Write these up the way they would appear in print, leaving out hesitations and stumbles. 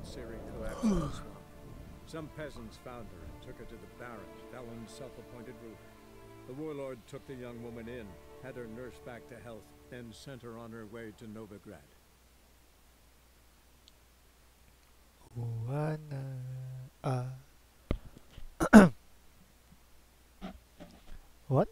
Siri collapsed in the swamp. Some peasants found her and took her to the Baron, Felon's self-appointed ruler. The warlord took the young woman in, had her nursed back to health, then sent her on her way to Novigrad. What?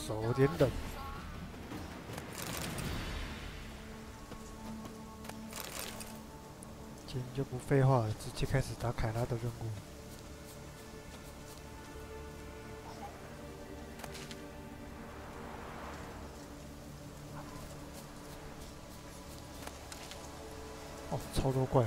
手有点冷。今天就不废话了，直接开始打凯拉的任务。哦，超多怪。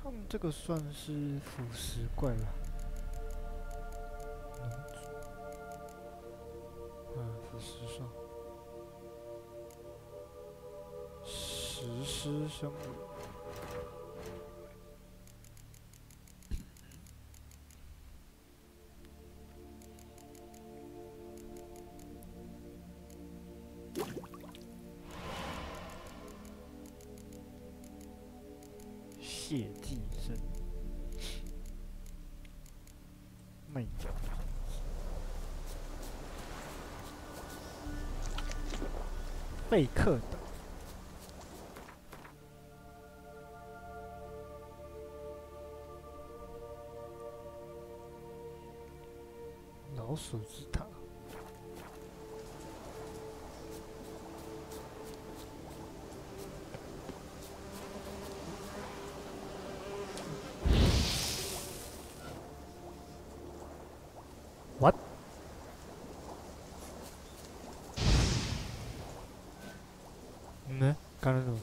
他们这个算是腐蚀怪吧？腐蚀上，石狮生物。血祭生，魅角，贝克岛，老鼠之塔。What？ 刚才什么？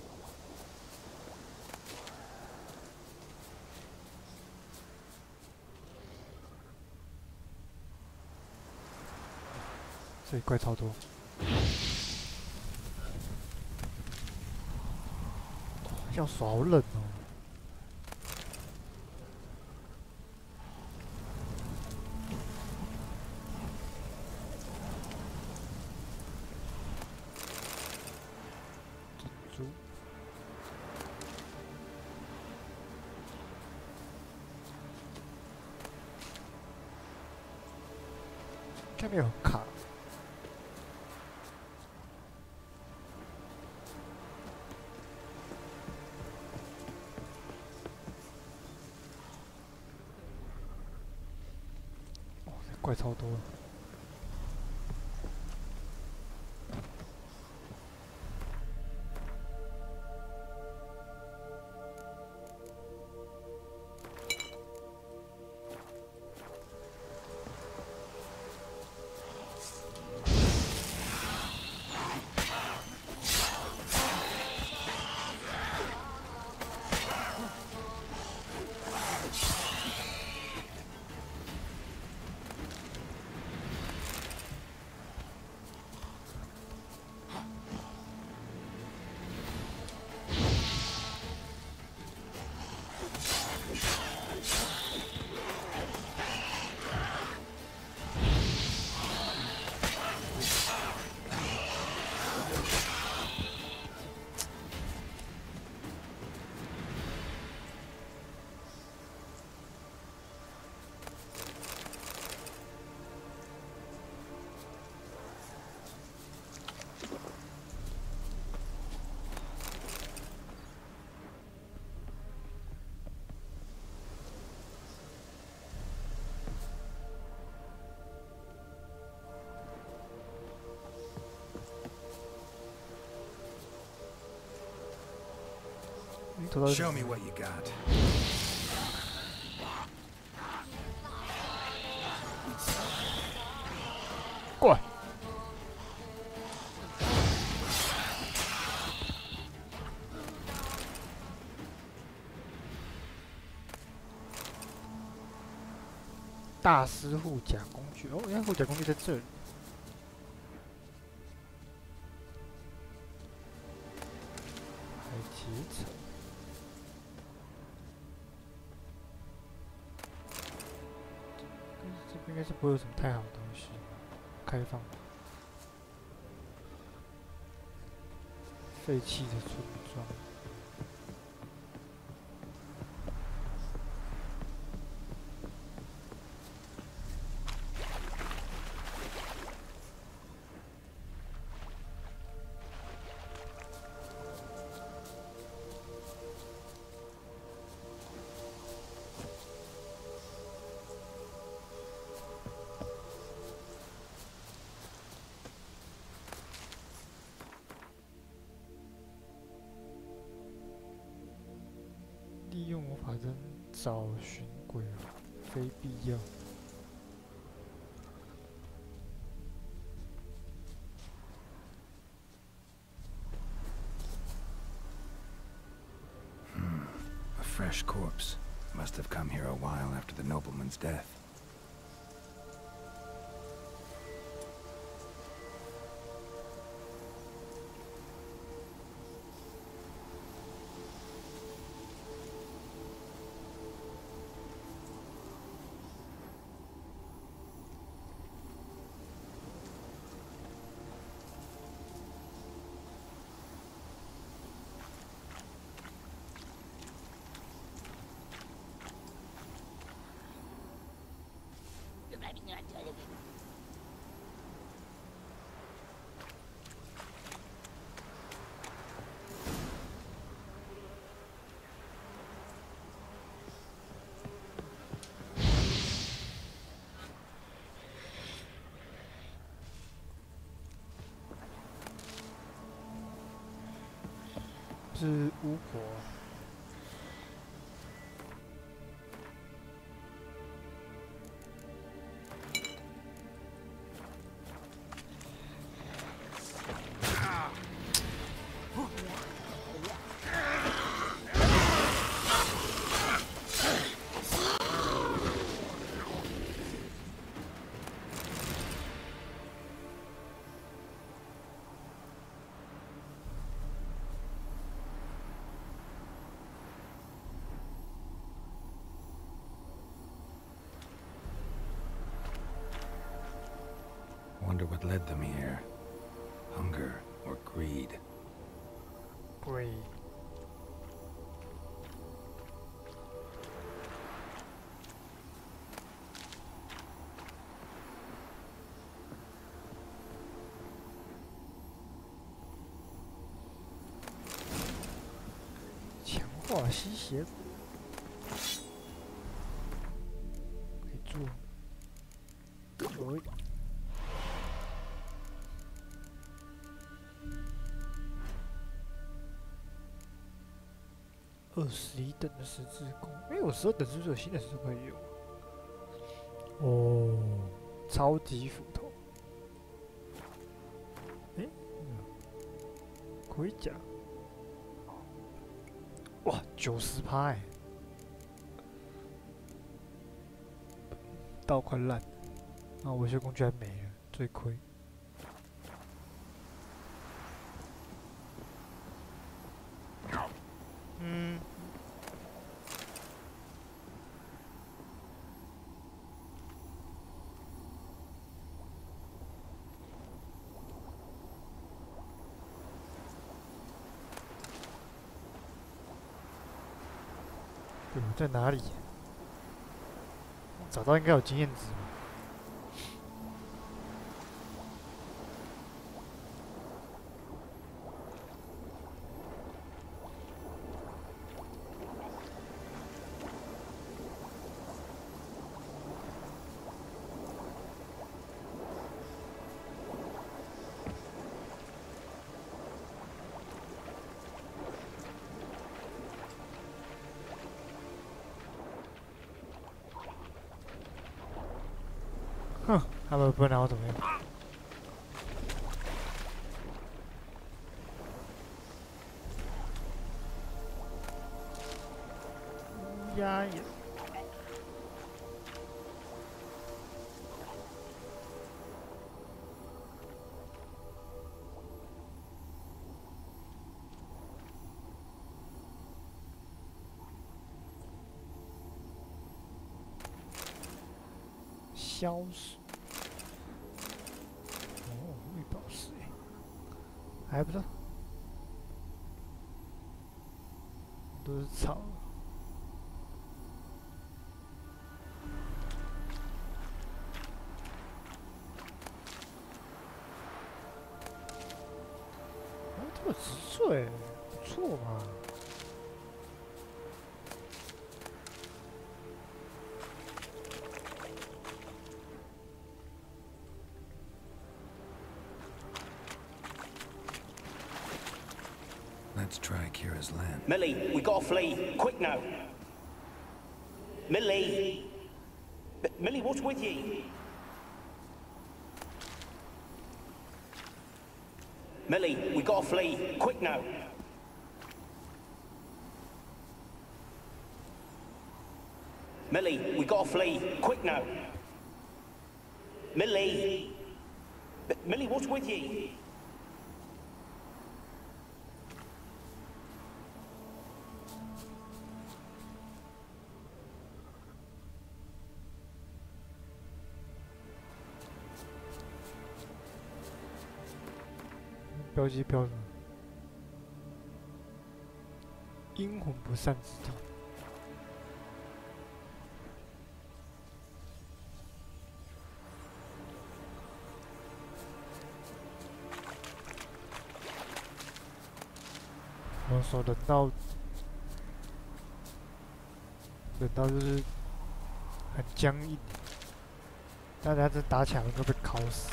这里怪超多。要耍好冷哦。应该没有卡。哦，这怪超多了。拖到。Show me what you got. 过来。大师护甲工具哦，原来护甲工具在这里。海结层。这边应该是不会有什么太好的东西。开放。废弃的村庄。利用魔法针找寻鬼啊，非必要。A fresh corpse. Must have come here a while after the nobleman's death.是巫婆。Wonder what led them here. Hunger or greed? Greed. 强化吸血鬼。可以做。可以。21等的十字弓，我12等是不是有新的十字可以用？哦，超级斧头。盔甲。哇，90%哎！刀快烂，啊，维修工具还没了，最亏。在哪里？找到应该有经验值吧？他们不拿我怎么样？乌鸦也。 消失。哦，绿宝石哎，还不错，都是草。哦，这个植萃不错嘛。 Let's try Kira's land. Millie, we gotta flee. Quick now. Millie! Millie, what's with you? Millie, we gotta flee. Quick now. Millie, we gotta flee. Quick now. Millie! Millie, what's with you? 标记标什么？阴魂不散之地。我说冷到就是很僵硬，大家真打起来都被烤死。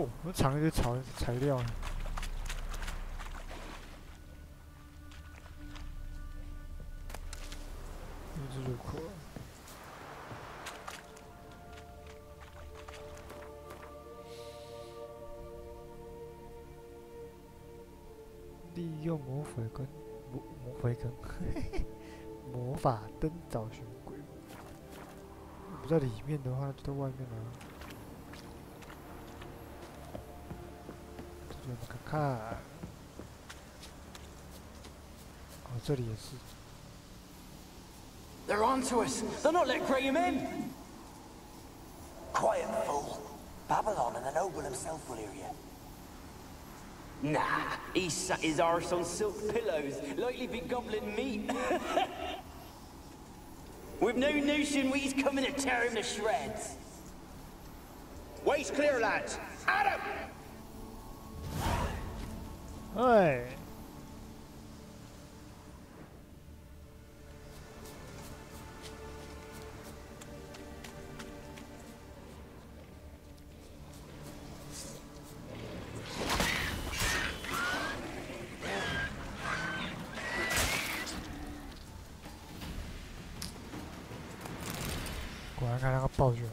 哦，我藏一些材料呢。这是入口。利用魔法灯找寻鬼物。不在里面的话，就在外面啊。 看看，哦，这里也是。They're onto us. They're not letting Graham in. Quiet, fool. Babylon and the noble himself will hear you. Nah, he sat his arse on silk pillows, likely be gobbling meat. We've no notion he's coming to tear him to shreds. Way's clear, lads. Adam! 哎，果然看那个暴君。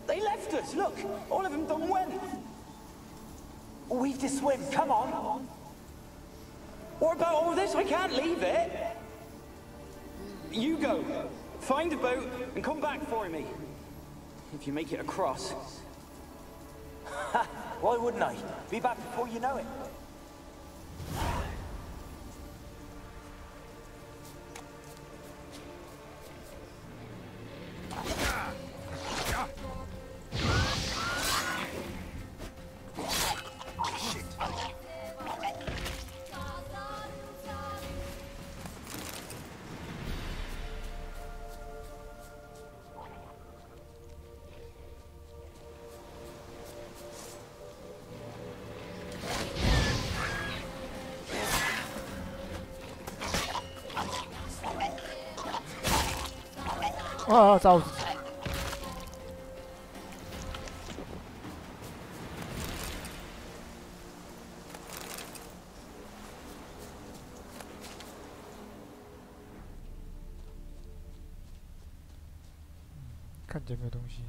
They left us, look! All of them done went! We've to swim, come on! What about all this? I can't leave it! You go. Find a boat and come back for me. If you make it across. Ha! Why wouldn't I? Be back before you know it. 啊！找死！看见没有东西。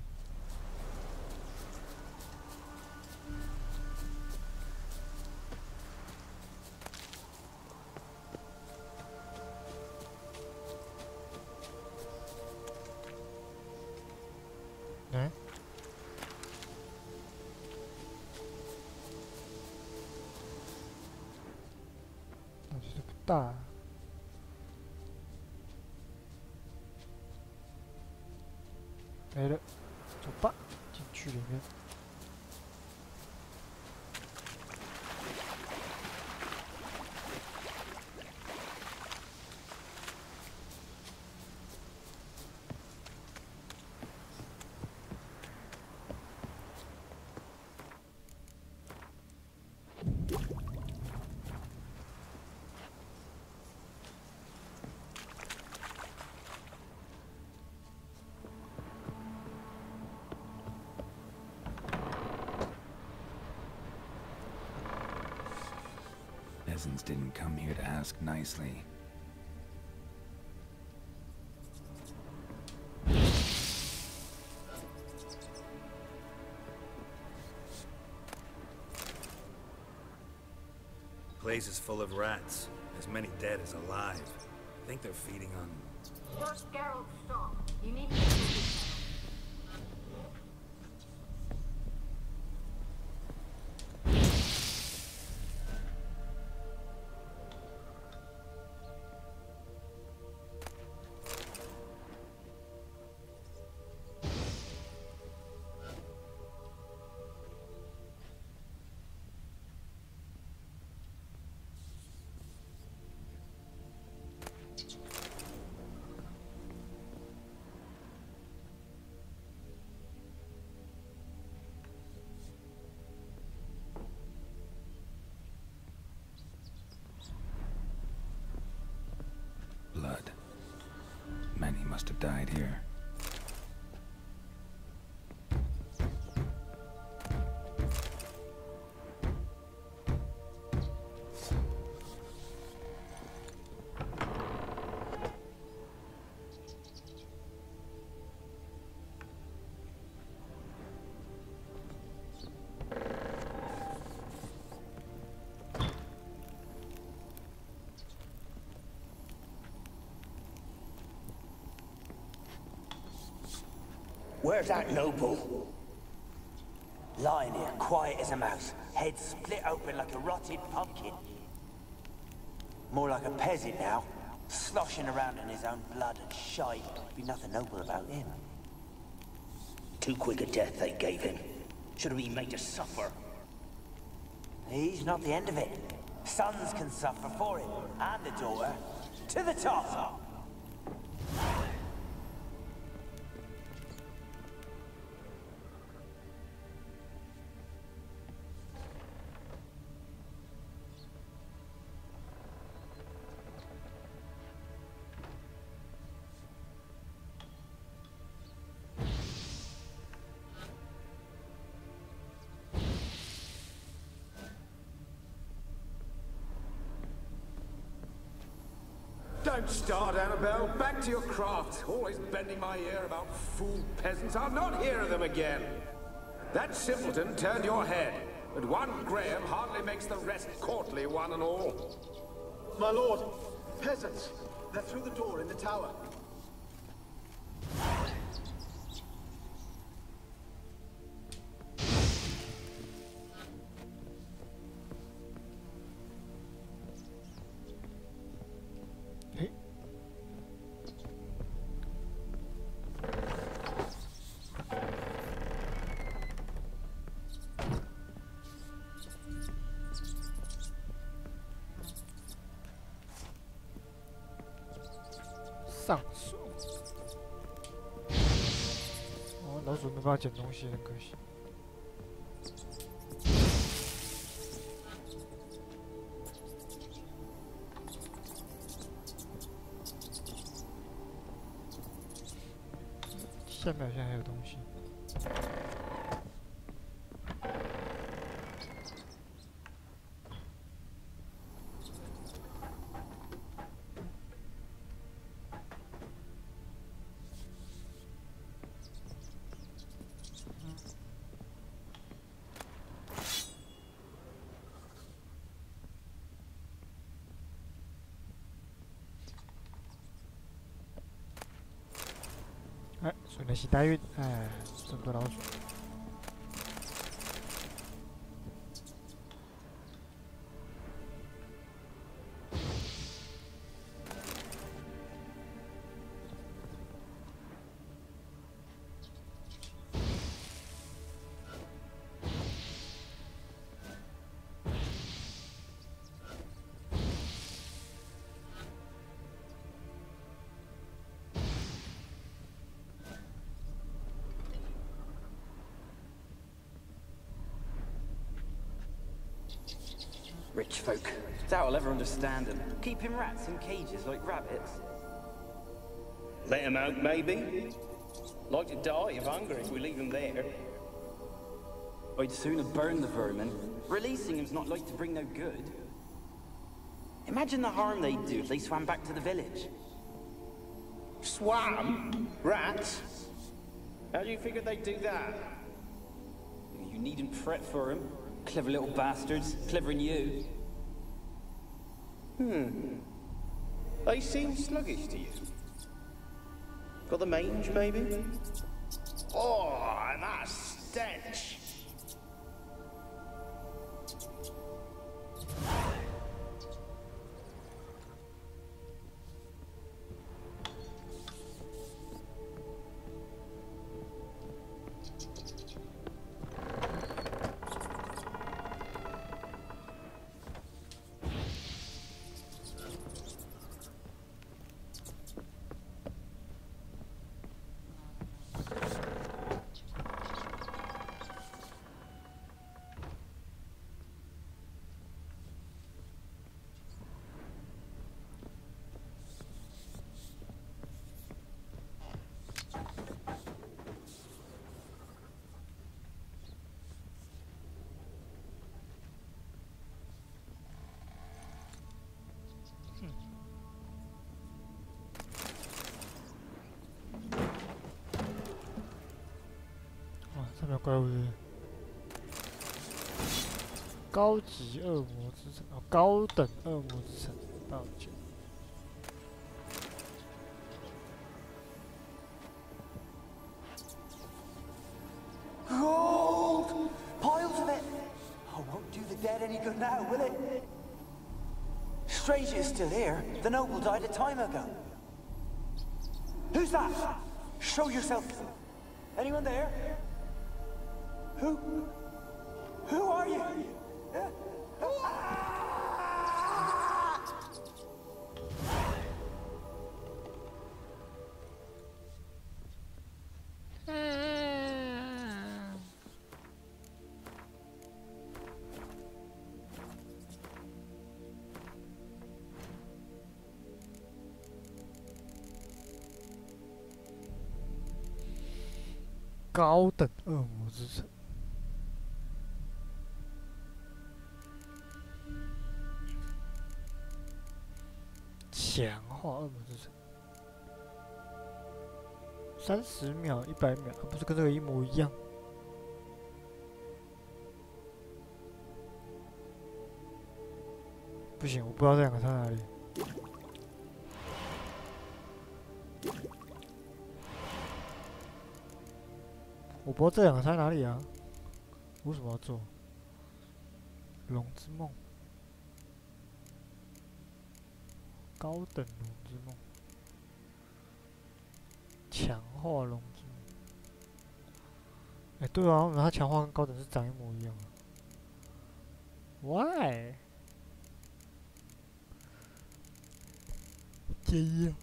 哎，那其实不大。没了，走吧，进去里面。Peasants didn't come here to ask nicely. Place is full of rats. As many dead as alive. I think they're feeding on... First, Geralt, stop. You need to get this. Blood. Many must have died here. Where's that noble? Lying here, quiet as a mouse, head split open like a rotted pumpkin. More like a peasant now, sloshing around in his own blood and shite. Be nothing noble about him. Too quick a death they gave him. Should have been made to suffer. He's not the end of it. Sons can suffer for him, and the daughter. To the top! Don't start, Annabelle. Back to your craft. Always bending my ear about fool peasants. I'll not hear of them again. That simpleton turned your head, but one Graham hardly makes the rest courtly, one and all. My lord, peasants. They're through the door in the tower.上锁。哦，老鼠没办法捡东西，很可惜。下面好像还有东西。哎，水能洗大运，哎，这么多老鼠。Rich folk. Doubt I'll ever understand them. Keeping rats in cages like rabbits. Let them out, maybe? Like to die of hunger if we leave them there. I'd sooner burn the vermin. Releasing them's not like to bring no good. Imagine the harm they'd do if they swam back to the village. Swam? Rats? How do you figure they'd do that? You needn't fret for them. Clever little bastards. Clever than you. They seem sluggish to you. Got the mange, maybe? Oh, and that stench!上面怪物是高级恶魔之城哦，高等恶魔之城，抱歉。Gold! Piles of it! Oh, won't do the dead any good now, will it? Strange it's still here. The noble died a time ago. Who's that? Show yourself. Anyone there? Who are you?高等恶魔之城。强化恶魔之城，30秒、100秒，不是跟这个一模一样？不行，我不知道这两个差哪里。我不知道这两个差哪里啊？为什么要做？龙之梦。高等龙之梦，强化龙之梦。哎，对啊，为什么它强化跟高等是长一模一样啊 ？Why？ 简要。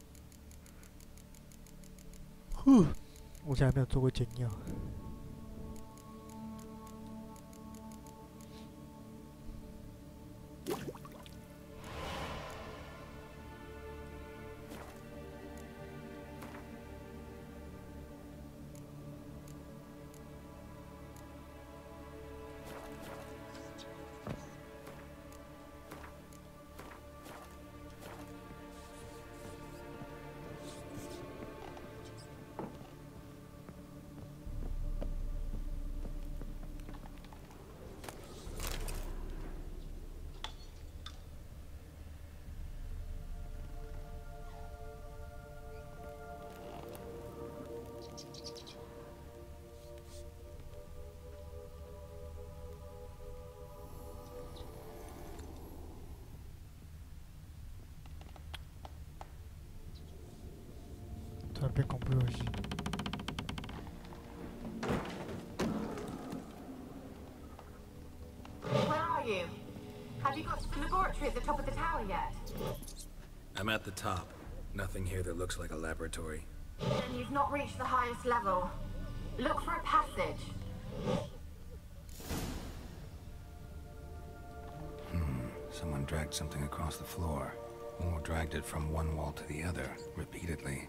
呼，我现在还没有做过简要。转变恐怖游戏。Where are you? Have you got to the laboratory at the top of the tower yet? I'm at the top. Nothing here that looks like a laboratory. Then you've not reached the highest level. Look for a passage. Someone dragged something across the floor. Or dragged it from one wall to the other, repeatedly.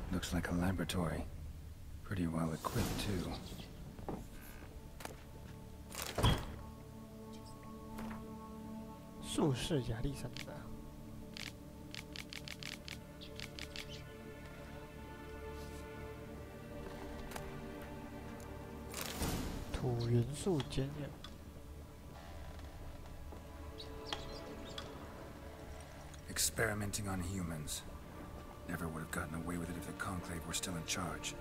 Looks like a laboratory. Pretty well equipped, too. 术士亚历山大。土元素检验。 Experimenting on humans. Never would have gotten away with it if the Conclave were still in charge.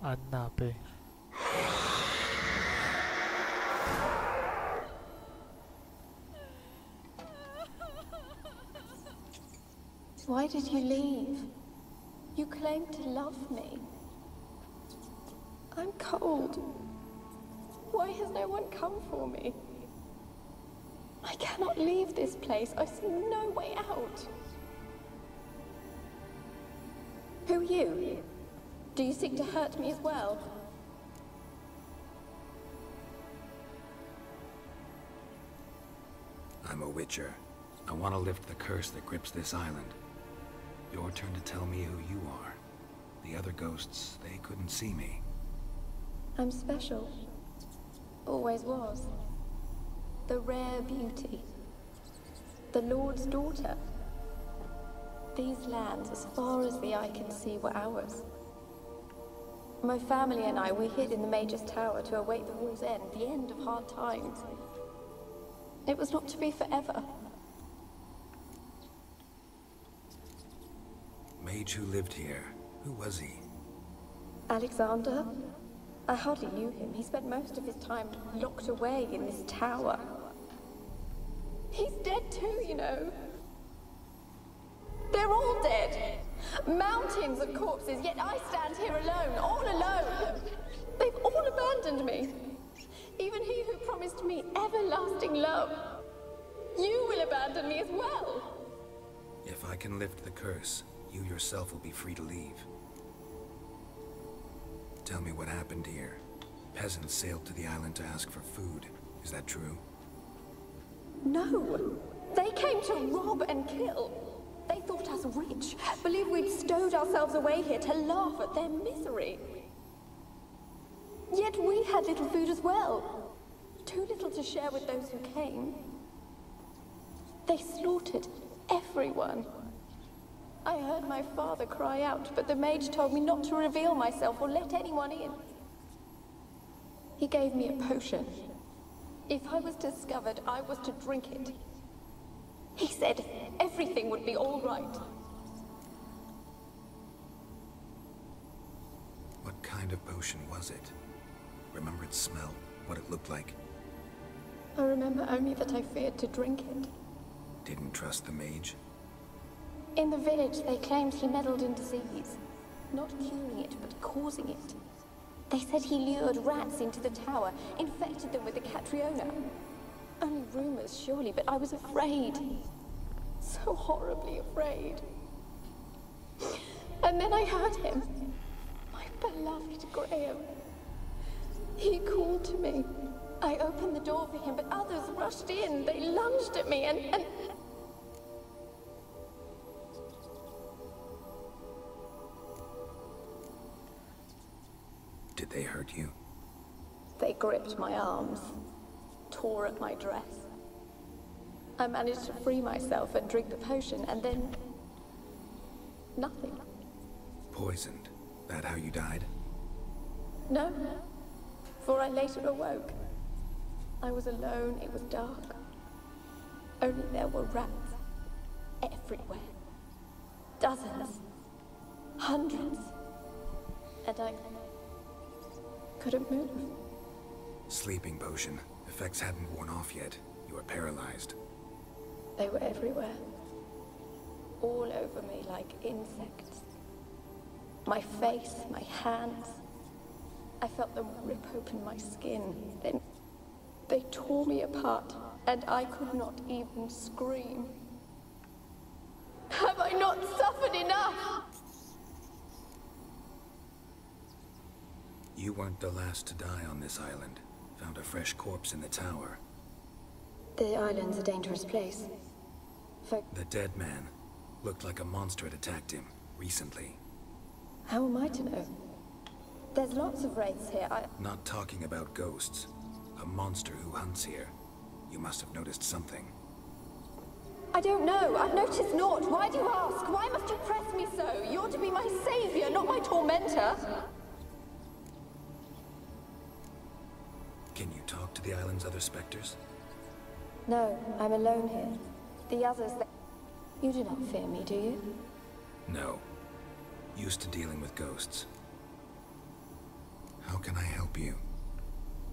安娜贝。 Why did you leave? You claimed to love me. I'm cold. Why has no one come for me? I cannot leave this place. I see no way out. Who are you? Do you seek to hurt me as well? I'm a Witcher. I want to lift the curse that grips this island. Your turn to tell me who you are. The other ghosts, they couldn't see me. I'm special. Always was. The rare beauty. The Lord's daughter. These lands, as far as the eye can see, were ours. My family and I, we hid in the Mage's Tower to await the war's end, the end of hard times. It was not to be forever. Mage who lived here. Who was he? Alexander? I hardly knew him. He spent most of his time locked away in this tower. He's dead too, you know. They're all dead. Mountains of corpses, yet I stand here alone, all alone. They've all abandoned me. Even he who promised me everlasting love. You will abandon me as well. If I can lift the curse, you yourself will be free to leave. Tell me what happened here. Peasants sailed to the island to ask for food. Is that true? No. They came to rob and kill. They thought us rich, believed we'd stowed ourselves away here to laugh at their misery. Yet we had little food as well. Too little to share with those who came. They slaughtered everyone. I heard my father cry out, but the mage told me not to reveal myself or let anyone in. He gave me a potion. If I was discovered, I was to drink it. He said everything would be all right. What kind of potion was it? Remember its smell? What it looked like? I remember only that I feared to drink it. Didn't trust the mage? In the village, they claimed he meddled in disease. Not curing it, but causing it. They said he lured rats into the tower, infected them with the Catriona. Only rumors, surely, but I was afraid. So horribly afraid. And then I heard him. My beloved Graham. He called to me. I opened the door for him, but others rushed in. They lunged at me and... Did they hurt you? They gripped my arms, tore at my dress. I managed to free myself and drink the potion, and then... nothing. Poisoned? That how you died? No, for I later awoke. I was alone, it was dark. Only there were rats everywhere. Dozens. Hundreds. And I couldn't move. Sleeping potion. Effects hadn't worn off yet. You were paralyzed. They were everywhere. All over me like insects. My face, my hands. I felt them rip open my skin. Then they tore me apart, and I could not even scream. Have I not suffered enough? You weren't the last to die on this island. Found a fresh corpse in the tower. The island's a dangerous place. The dead man. Looked like a monster had attacked him, recently. How am I to know? There's lots of wraiths here. Not talking about ghosts. A monster who hunts here. You must have noticed something. I don't know. I've noticed naught. Why do you ask? Why must you press me so? You're to be my savior, not my tormentor. Can you talk to the island's other specters? No, I'm alone here. The others... You do not fear me, do you? No. Used to dealing with ghosts. How can I help you?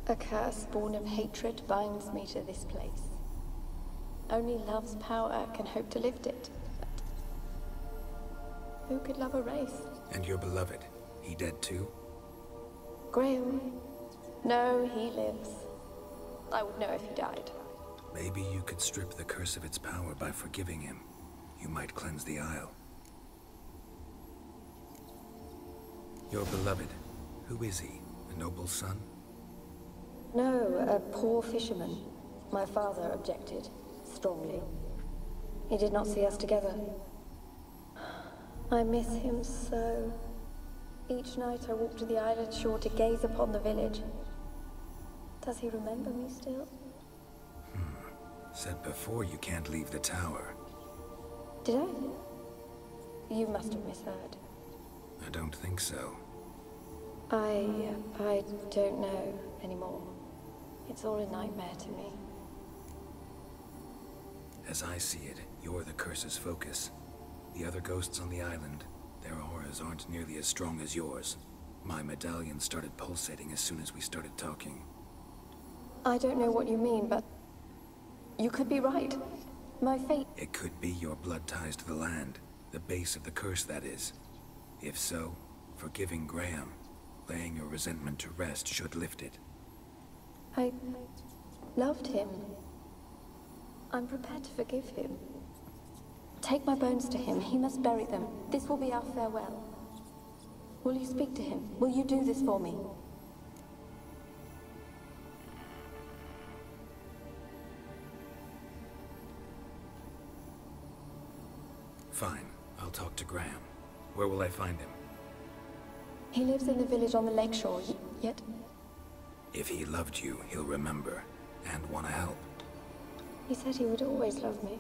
A curse born of hatred binds me to this place. Only love's power can hope to lift it. But who could love a race? And your beloved, he dead too? Graham? No, he lives. I would know if he died. Maybe you could strip the curse of its power by forgiving him. You might cleanse the Isle. Your beloved, who is he? A noble son? No, a poor fisherman. My father objected, strongly. He did not see us together. I miss him so. Each night I walk to the island shore to gaze upon the village. Does he remember me still? Said before you can't leave the tower. Did I? You must have misheard. I don't think so. I don't know anymore. It's all a nightmare to me. As I see it, you're the curse's focus. The other ghosts on the island, their auras aren't nearly as strong as yours. My medallion started pulsating as soon as we started talking. I don't know what you mean, but you could be right. My fate... It could be your blood ties to the land, the base of the curse, that is. If so, forgiving Graham, laying your resentment to rest should lift it. I loved him. I'm prepared to forgive him. Take my bones to him. He must bury them. This will be our farewell. Will you speak to him? Will you do this for me? Fine. I'll talk to Graham. Where will I find him? He lives in the village on the lakeshore, yet... If he loved you, he'll remember, and want to help. He said he would always love me.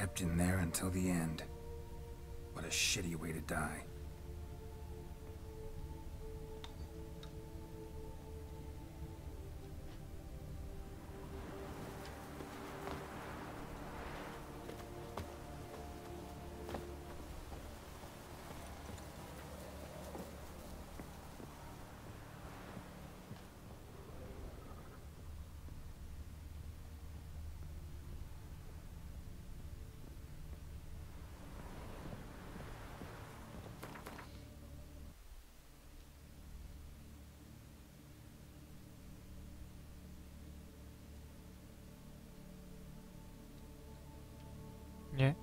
Trapped in there until the end. What a shitty way to die. Nie.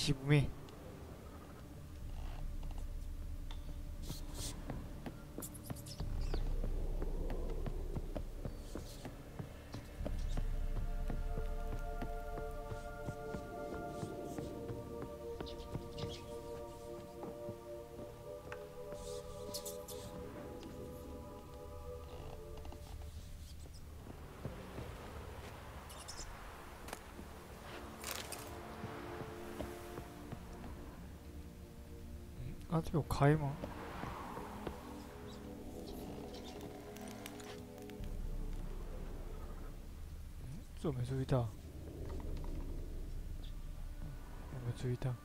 씹음이.あ、でも買いも。怎么没注意到？我没注意到。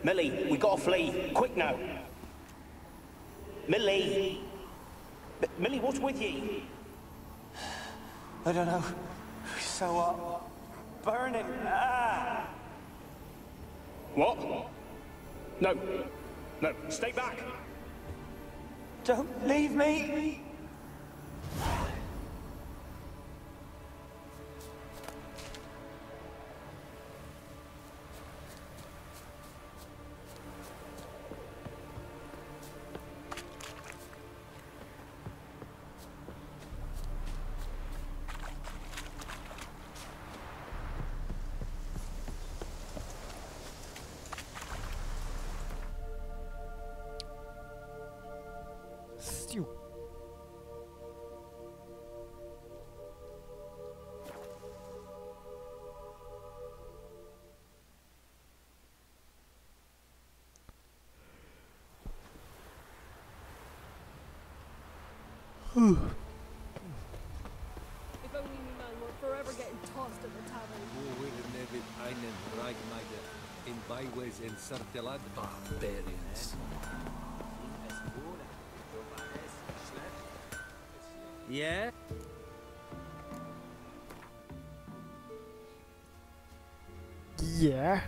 Millie, we gotta flee. Quick now. Millie. Millie, what's with you? I don't know. So what? Burning. Ah! What? No. No, stay back. Don't leave me. If only me man were forever getting tossed at the tavern. In byways in Sartelad barbarians. Yeah? Yeah.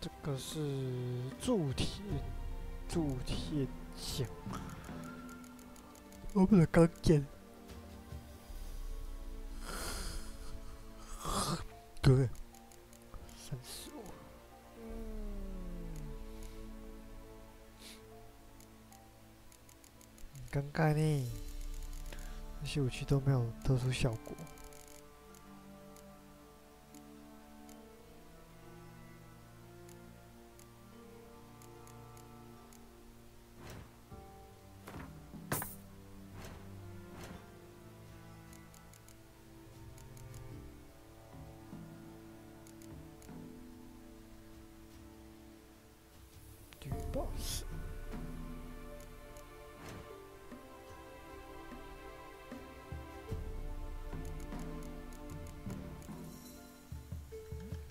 这个是铸铁线，我不能钢剑。对，35。很尴尬呢，那些武器都没有特殊效果。boss。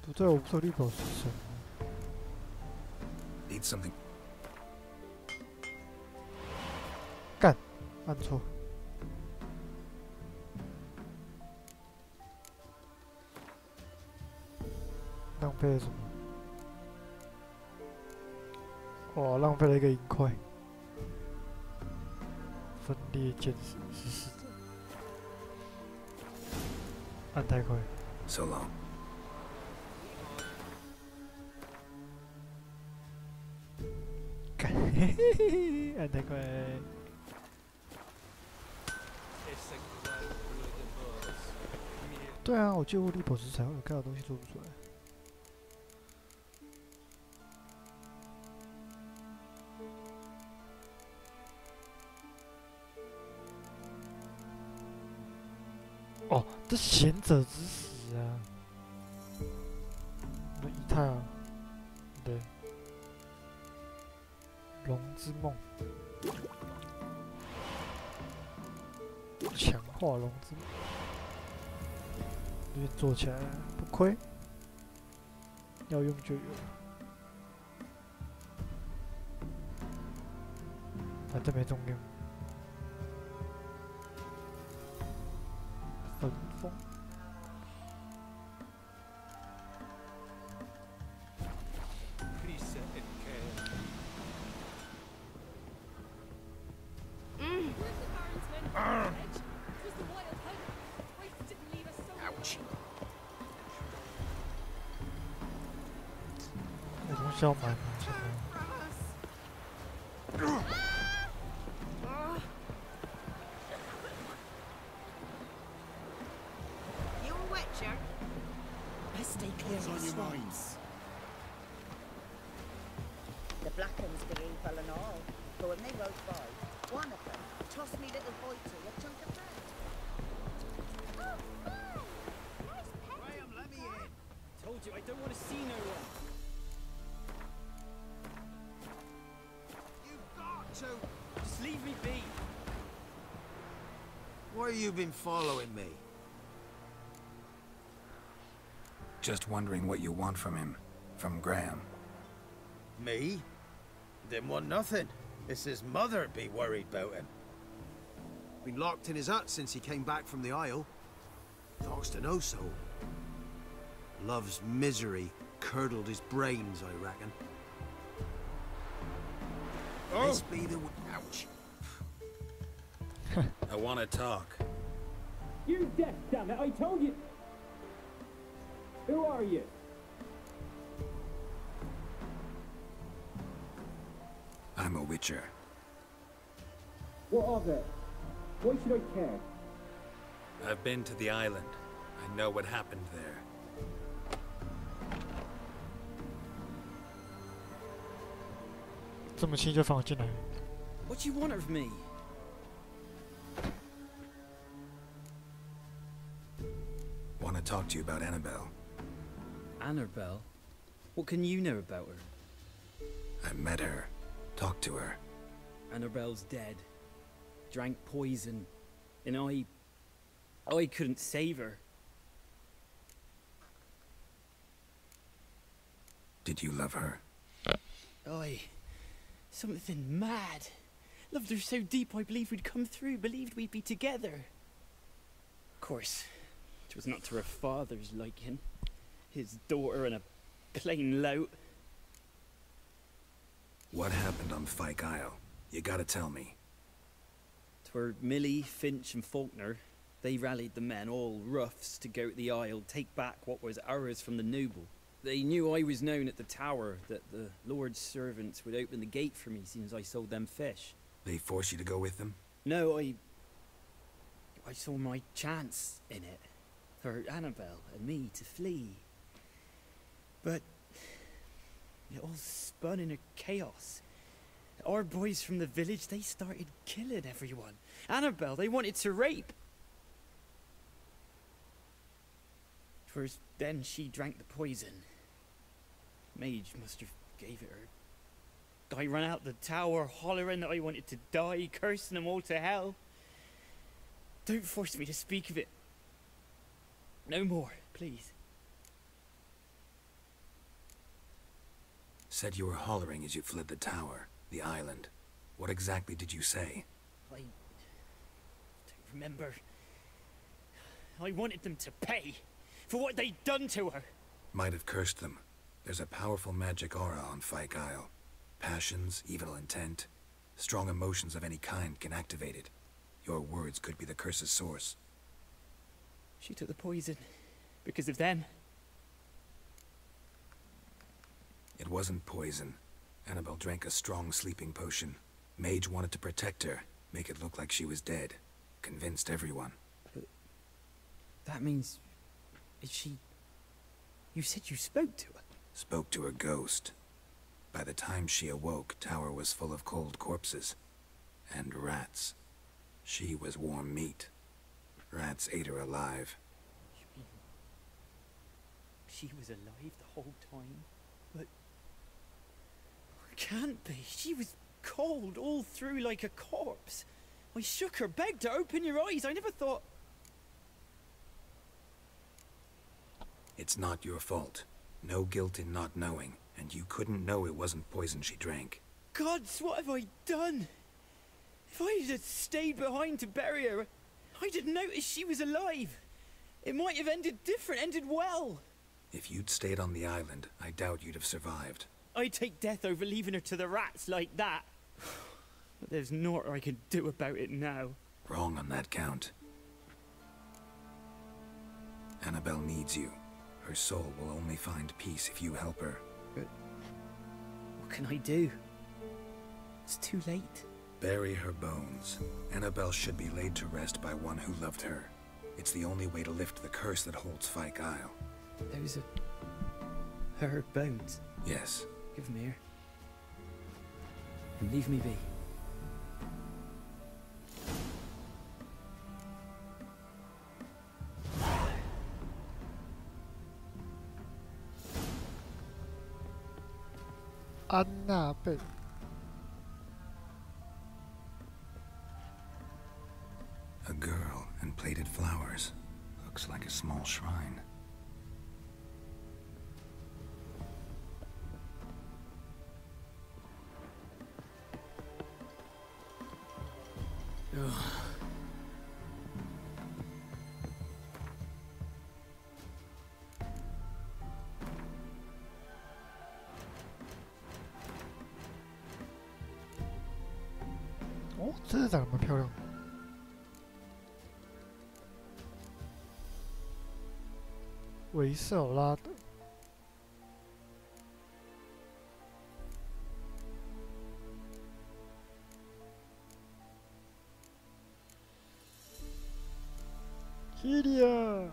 不对，我不知道绿宝是什么。Need something. 干，按错。浪费了什么？哇，浪费了一个银块。分裂剑士的，按太快。So long. 干，嘿嘿嘿，按太快。对啊，我救护力宝石才会有看到东西做不出来。哦，这贤者之石啊！那一太啊，对，龙之梦，强化龙之梦。运作起来不亏，要用就有。反正没重量。粉风。有东西要买吗？现在。Stay clear of the swamps. The black ones be evil and all, but when they rode by, one of them tossed me little Hoity a chunk of bread. Oh, nice pet. Graham, let me in. Told you I don't want to see no one. You've got to. Just leave me be. Why have you been following me? Just wondering what you want from him. From Graham. Me? Didn't want nothing. It's his mother'd be worried about him. Been locked in his hut since he came back from the Isle. Talks to no soul. Love's misery curdled his brains, I reckon. Oh. This be the... Ouch. I want to talk. You deaf, damn it! I told you. Who are you? I'm a witcher. What of it? Why should I care? I've been to the island. I know what happened there. 这么轻就放我进来？ What do you want of me? Want to talk to you about Annabelle. Annabelle? What can you know about her? I met her. Talked to her. Annabelle's dead. Drank poison. And I couldn't save her. Did you love her? Something mad. Loved her so deep I believed we'd come through, believed we'd be together. Of course, it was not to her father's liking. His daughter and a plain lout. What happened on Fyke Isle? You gotta tell me. 'Twere Millie, Finch, and Faulkner. They rallied the men, all roughs, to go to the Isle, take back what was ours from the noble. They knew I was known at the tower, that the Lord's servants would open the gate for me since I sold them fish. They forced you to go with them? No, I saw my chance in it, for Annabelle and me to flee. But it all spun in a chaos. Our boys from the village, they started killing everyone. Annabelle, they wanted to rape. First, then she drank the poison. Mage must have gave it her. I ran out the tower, hollering that I wanted to die, cursing them all to hell. Don't force me to speak of it. No more, please. Said you were hollering as you fled the tower, the island. What exactly did you say? I don't remember. I wanted them to pay for what they'd done to her. Might have cursed them. There's a powerful magic aura on Fyke Isle. Passions, evil intent, strong emotions of any kind can activate it. Your words could be the curse's source. She took the poison because of them. It wasn't poison. Annabelle drank a strong sleeping potion. Mage wanted to protect her, make it look like she was dead. Convinced everyone. But that means... is she... You said you spoke to her? Spoke to her ghost. By the time she awoke, Tower was full of cold corpses. And rats. She was warm meat. Rats ate her alive. You mean... she was alive the whole time? But... can't be. She was cold all through like a corpse. I shook her, begged her, open your eyes. I never thought... It's not your fault. No guilt in not knowing, and you couldn't know it wasn't poison she drank. Gods, what have I done? If I had stayed behind to bury her, I didn't notice she was alive. It might have ended different, ended well. If you'd stayed on the island, I doubt you'd have survived. I'd take death over leaving her to the rats like that. But there's naught I can do about it now. Wrong on that count. Annabelle needs you. Her soul will only find peace if you help her. But what can I do? It's too late. Bury her bones. Annabelle should be laid to rest by one who loved her. It's the only way to lift the curse that holds Fyke Isle. Those are... her bones? Yes. Give them here. And leave me be.安娜贝。A girl and plated flowers. Looks like a small shrine.哦，这是长得蛮漂亮。维瑟拉德。Kilia。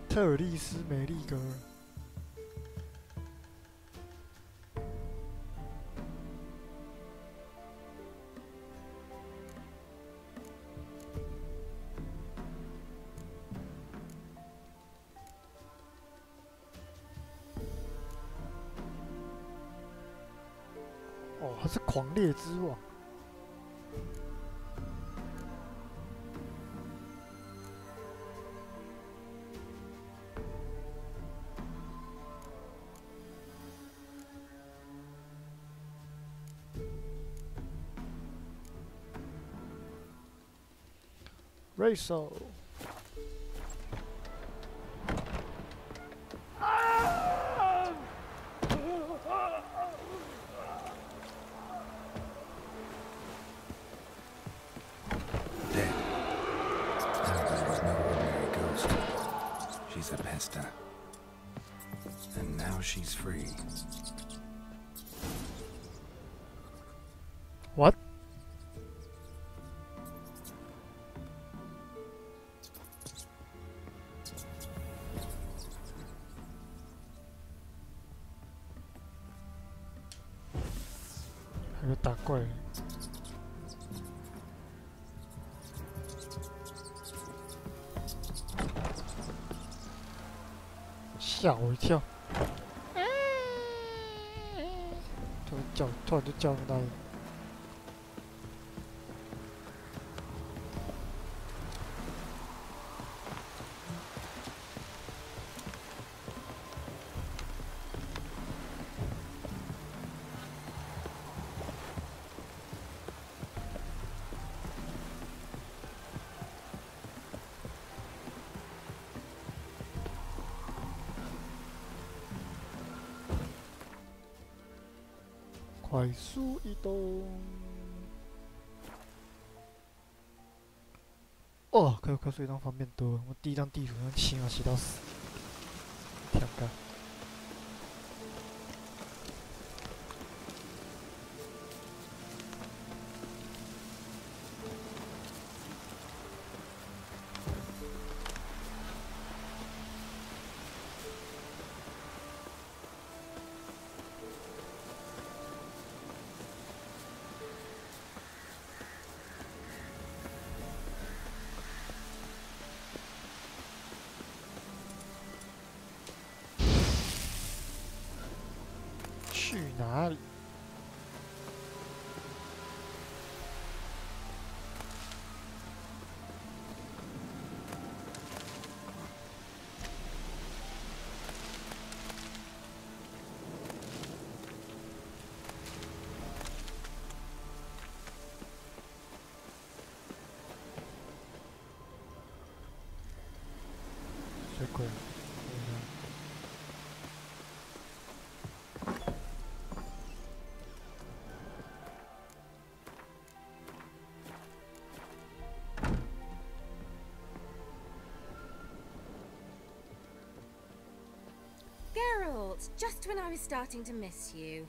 特尔利斯梅利格尔。哦，他是狂猎之王。Rachel。And now she's free. What? Hay que打怪。吓我一跳！突然就叫那么大声。快速移动。哦，快速移动方便多了。我第一张地图用骑马骑到死，天干。去哪里？水鬼。Just when I was starting to miss you.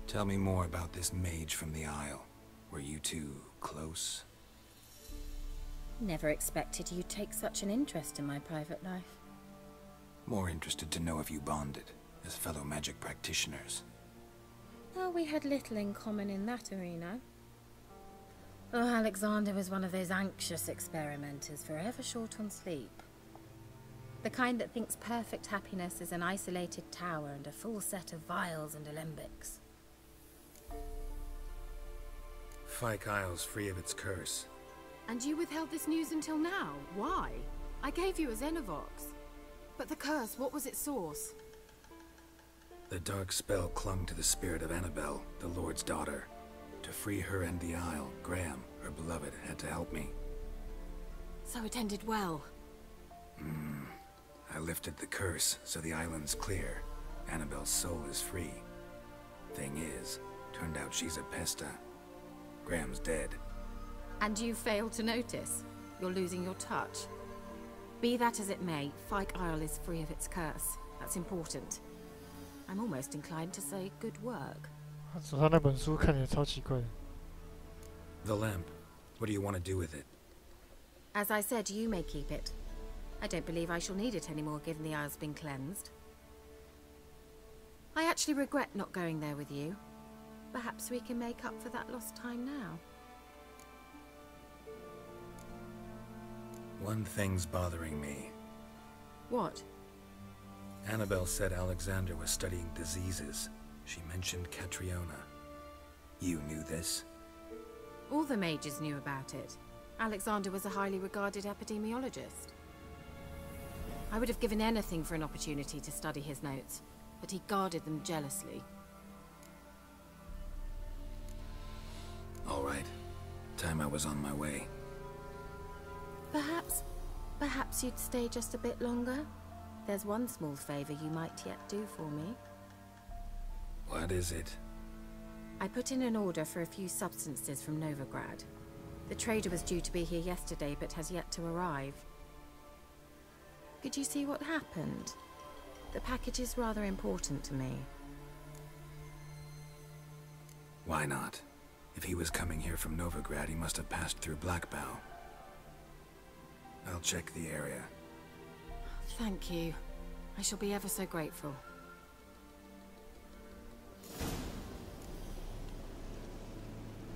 Tell me more about this mage from the Isle. Were you two close? Never expected you'd take such an interest in my private life. More interested to know if you bonded as fellow magic practitioners. Oh, we had little in common in that arena. Oh, Alexander was one of those anxious experimenters, forever short on sleep. The kind that thinks perfect happiness is an isolated tower and a full set of vials and alembics. Fyke Isle's free of its curse. And you withheld this news until now? Why? I gave you a Xenovox. But the curse, what was its source? The dark spell clung to the spirit of Annabelle, the Lord's daughter. To free her and the Isle, Graham, her beloved, had to help me. So it ended well. I lifted the curse, so the island's clear. Annabelle's soul is free. Thing is, turned out she's a Pesta. Graham's dead. And you failed to notice? You're losing your touch. Be that as it may, Fyke Isle is free of its curse. That's important. I'm almost inclined to say good work. 他那本书看起来超奇怪的。The lamp. What do you want to do with it? As I said, you may keep it. I don't believe I shall need it anymore, given the Isle's been cleansed. I actually regret not going there with you. Perhaps we can make up for that lost time now. One thing's bothering me. What? Annabelle said Alexander was studying diseases. She mentioned Catriona. You knew this? All the mages knew about it. Alexander was a highly regarded epidemiologist. I would have given anything for an opportunity to study his notes, but he guarded them jealously. All right. Time I was on my way. Perhaps you'd stay just a bit longer? There's one small favor you might yet do for me. What is it? I put in an order for a few substances from Novigrad. The trader was due to be here yesterday, but has yet to arrive. Could you see what happened? The package is rather important to me. Why not? If he was coming here from Novigrad, he must have passed through Blackbow. I'll check the area. Thank you. I shall be ever so grateful.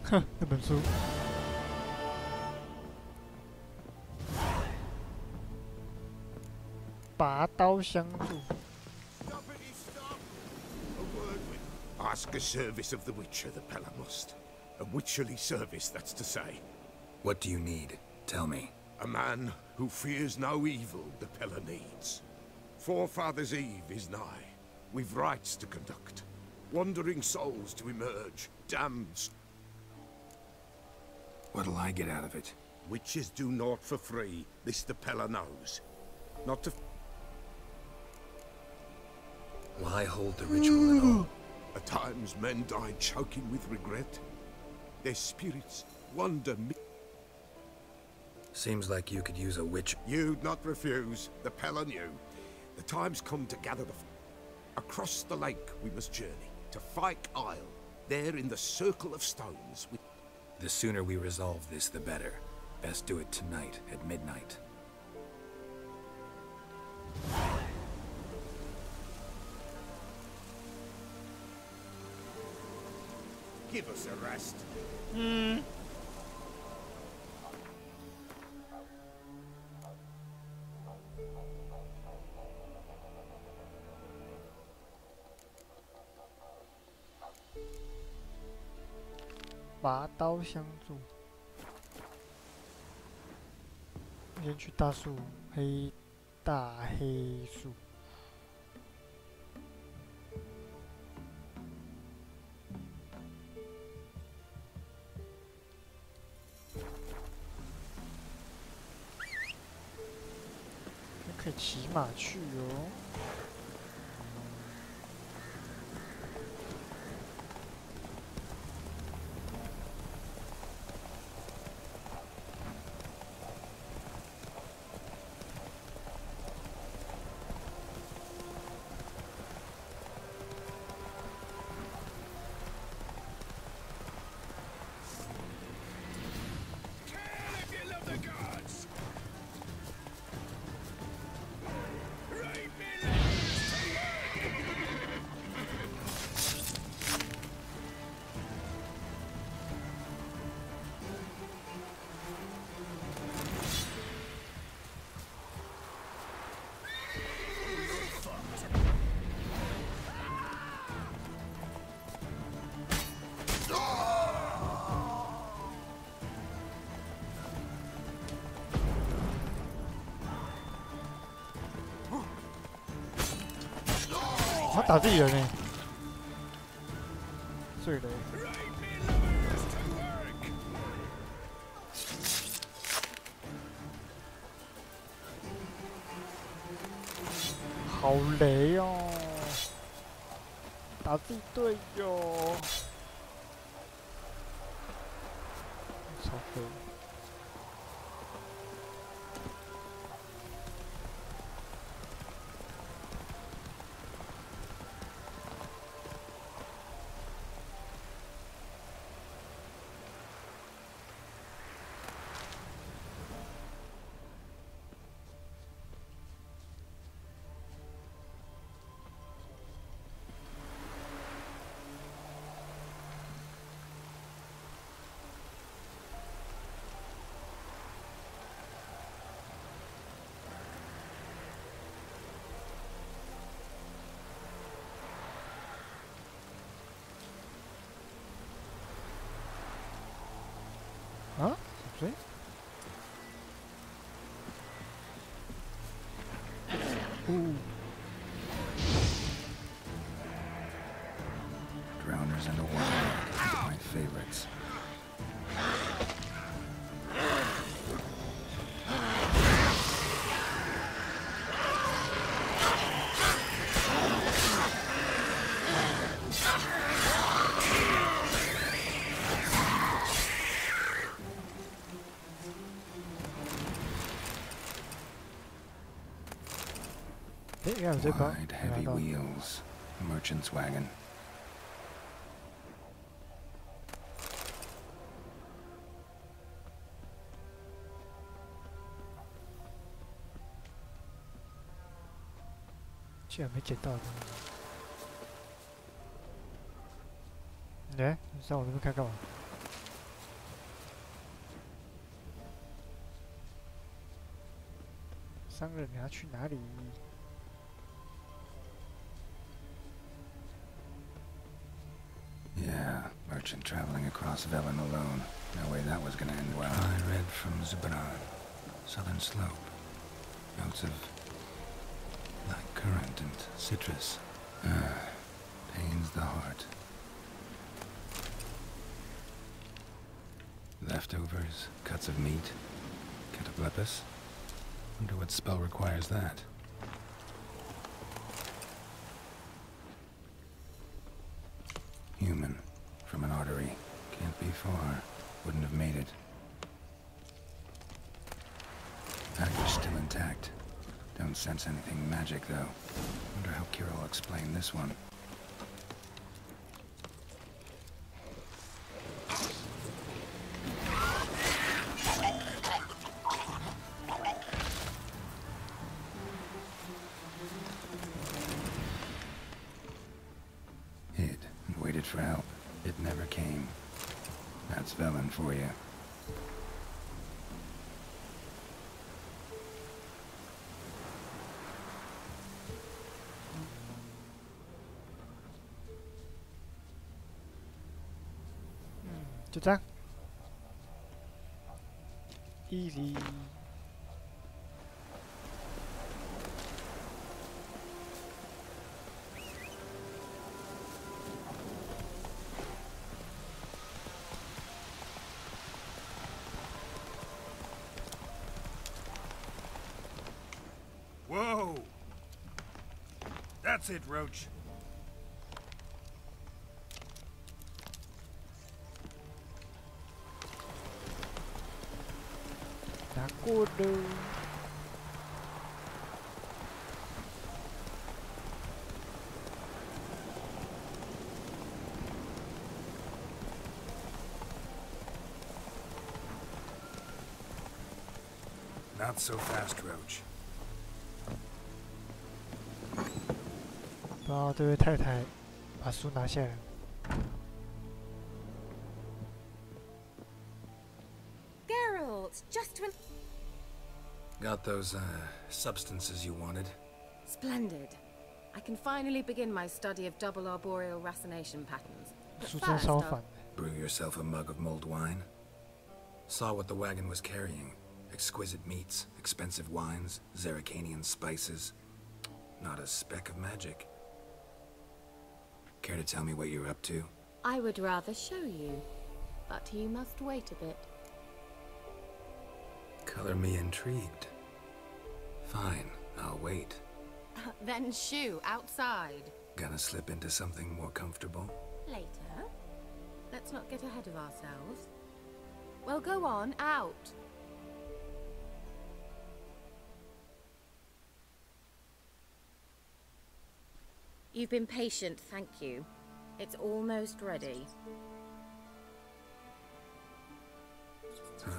哼，那本书。拔刀相助。 Ask a service of the Witcher, the Pella must. A witcherly service, that's to say. What do you need? Tell me. A man who fears no evil the Pella needs. Forefathers' Eve is nigh. We've rites to conduct. Wandering souls to emerge. Damned. What'll I get out of it? Witches do naught for free. This the Pella knows. Not to... Why hold the ritual at all? At times men die choking with regret. Their spirits wander. Seems like you could use a witch. You'd not refuse. The Pella knew. The time's come to gather the... Across the lake we must journey. To Fyke Isle. There in the circle of stones. The sooner we resolve this, the better. Best do it tonight at midnight. Give us a rest.拔刀相助。先去大树，大黑树。 可以骑马去哦。他打自己人呢，碎了。好雷哦！打自己队友，超废。水。Drowners and a warlock, my favorites. Wide, heavy wheels. Merchant's wagon.居然没捡到！来，你上我这边看干嘛？商人，你要去哪里？ Yeah, merchant traveling across Velen alone. No way that was gonna end well. I read from Zubran, southern slope. Notes of black currant and citrus. Pains the heart. Leftovers, cuts of meat, cataplepis. Wonder what spell requires that. Human, from an artery. Can't be far. Wouldn't have made it. Dagger's still intact. Don't sense anything magic, though. Wonder how Kira will explain this one. For help. It never came. That's Velen for you. Easy. Whoa! That's it, Roach. Nakudo. Not so fast, Roach. 不要这位太太把书拿下来。Geralt, just when. Got those, substances you wanted? Splendid. I can finally begin my study of double arboreal racination patterns. But 书真烧反。 Brew yourself a mug of mulled wine? Saw what the wagon was carrying. Exquisite meats, expensive wines, Zerrikanian spices. Not a speck of magic. Care to tell me what you're up to? I would rather show you, but you must wait a bit. Color me intrigued. Fine, I'll wait. Then shoo, outside. Gonna slip into something more comfortable? Later. Let's not get ahead of ourselves. Well, go on, out. You've been patient, thank you. It's almost ready. Huh?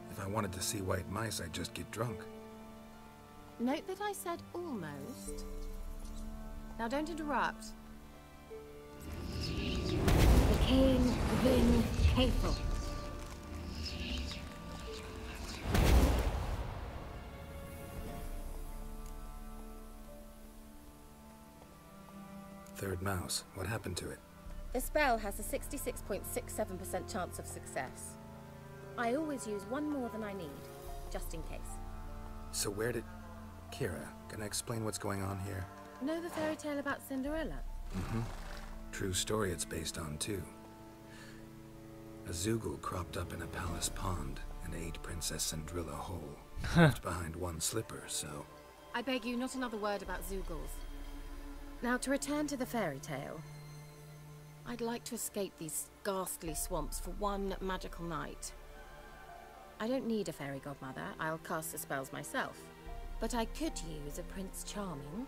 If I wanted to see white mice, I'd just get drunk. Note that I said almost. Now don't interrupt. The king Vin Kafel. Third mouse. What happened to it? The spell has a 66.67% chance of success. I always use one more than I need, just in case. So where did... Kira, can I explain what's going on here? Know the fairy tale about Cinderella? Mm-hmm. True story it's based on, too. A Zoogle cropped up in a palace pond and ate Princess Cinderella whole. Left behind one slipper, so... I beg you, not another word about Zoogles. Now, to return to the fairy tale. I'd like to escape these ghastly swamps for one magical night. I don't need a fairy godmother, I'll cast the spells myself. But I could use a Prince Charming.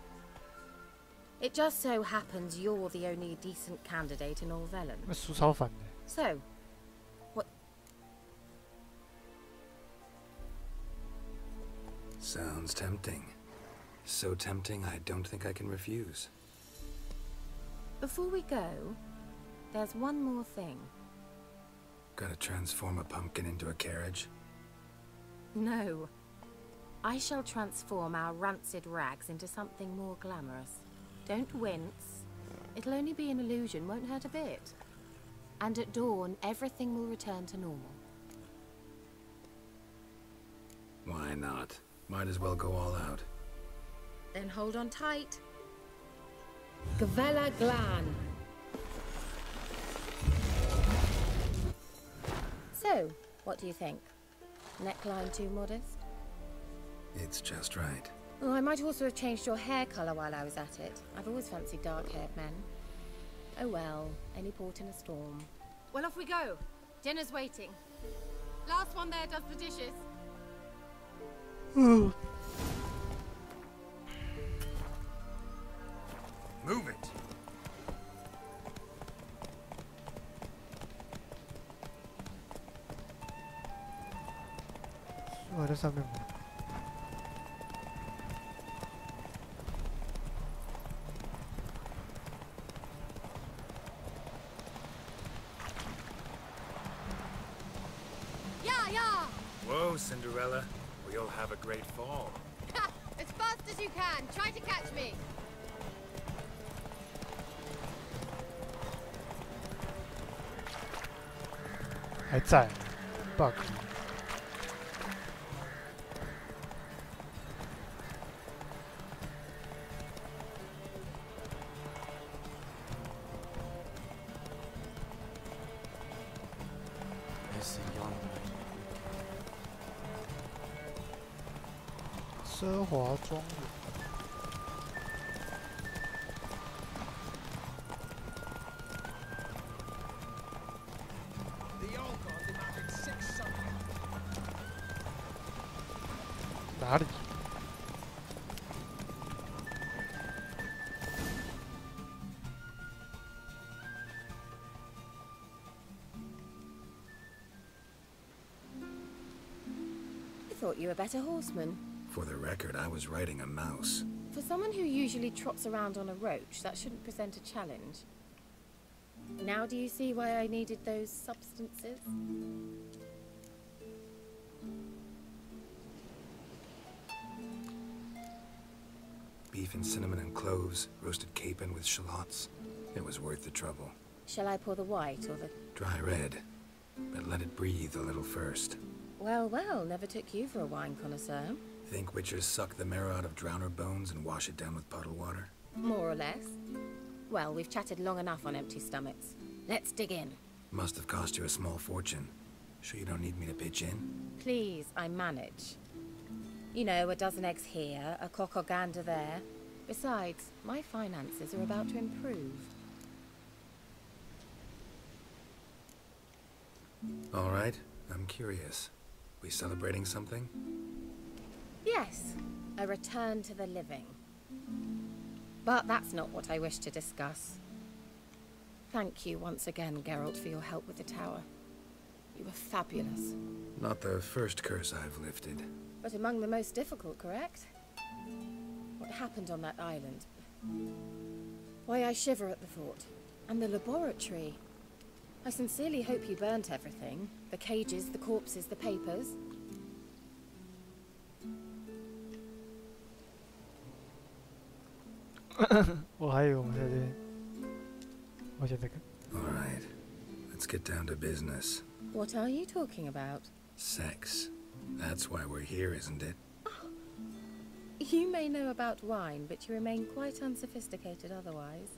It just so happens you're the only decent candidate in all Velen. So, what... Sounds tempting. So tempting, I don't think I can refuse. Before we go, there's one more thing. Gotta transform a pumpkin into a carriage? No. I shall transform our rancid rags into something more glamorous. Don't wince. It'll only be an illusion, won't hurt a bit. And at dawn, everything will return to normal. Why not? Might as well go all out. Then hold on tight. Gavella Glan. So, what do you think? Neckline too modest? It's just right. Oh, I might also have changed your hair colour while I was at it. I've always fancied dark-haired men. Oh well, any port in a storm. Well, off we go. Dinner's waiting. Last one there does the dishes. Move it! Ada sampai mana? Yeah! Whoa, Cinderella. We'll have a great fall. As fast as you can. Try to catch me.还在 bug。 奢华庄园。哪里？ I thought you were a better horseman. For the record, I was riding a mouse. For someone who usually trots around on a roach, that shouldn't present a challenge. Now do you see why I needed those substances? Beef and cinnamon and cloves, roasted capon with shallots. It was worth the trouble. Shall I pour the white or the... Dry red, but let it breathe a little first. Well, well, never took you for a wine connoisseur. Think witchers suck the marrow out of drowner bones and wash it down with puddle water? More or less. Well, we've chatted long enough on empty stomachs. Let's dig in. Must have cost you a small fortune. Sure you don't need me to pitch in? Please, I manage. You know, a dozen eggs here, a cock or gander there. Besides, my finances are about to improve. All right, I'm curious. We celebrating something? Yes, a return to the living. But that's not what I wish to discuss. Thank you once again, Geralt, for your help with the tower. You were fabulous. Not the first curse I've lifted. But among the most difficult, correct? What happened on that island? Why, I shiver at the thought. And the laboratory. I sincerely hope you burnt everything. The cages, the corpses, the papers. All right, let's get down to business. What are you talking about? Sex. That's why we're here, isn't it? You may know about wine, but you remain quite unsophisticated otherwise.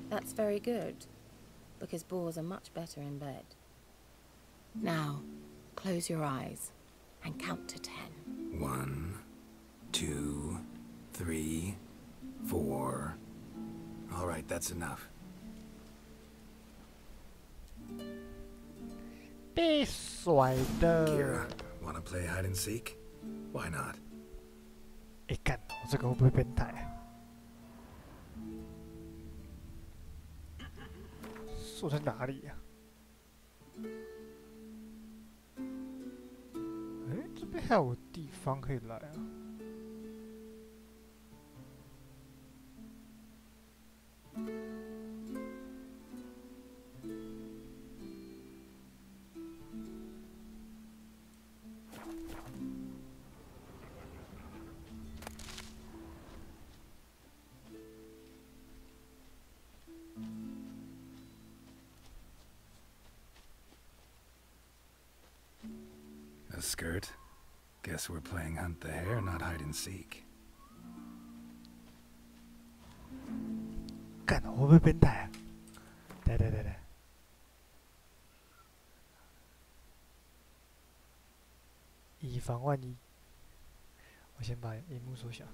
That's very good, because boars are much better in bed. Now, close your eyes and count to 10. 1, 2, 3, 4. All right, that's enough. 被甩的。 Kira, wanna play hide and seek? Why not? 哎，干，我这个会不会变态？锁在哪里呀？哎，这边还有地方可以来啊。A skirt? Guess we're playing hunt the hare, not hide and seek. 干，会不会变态啊？对，以防万一，我先把荧幕缩小。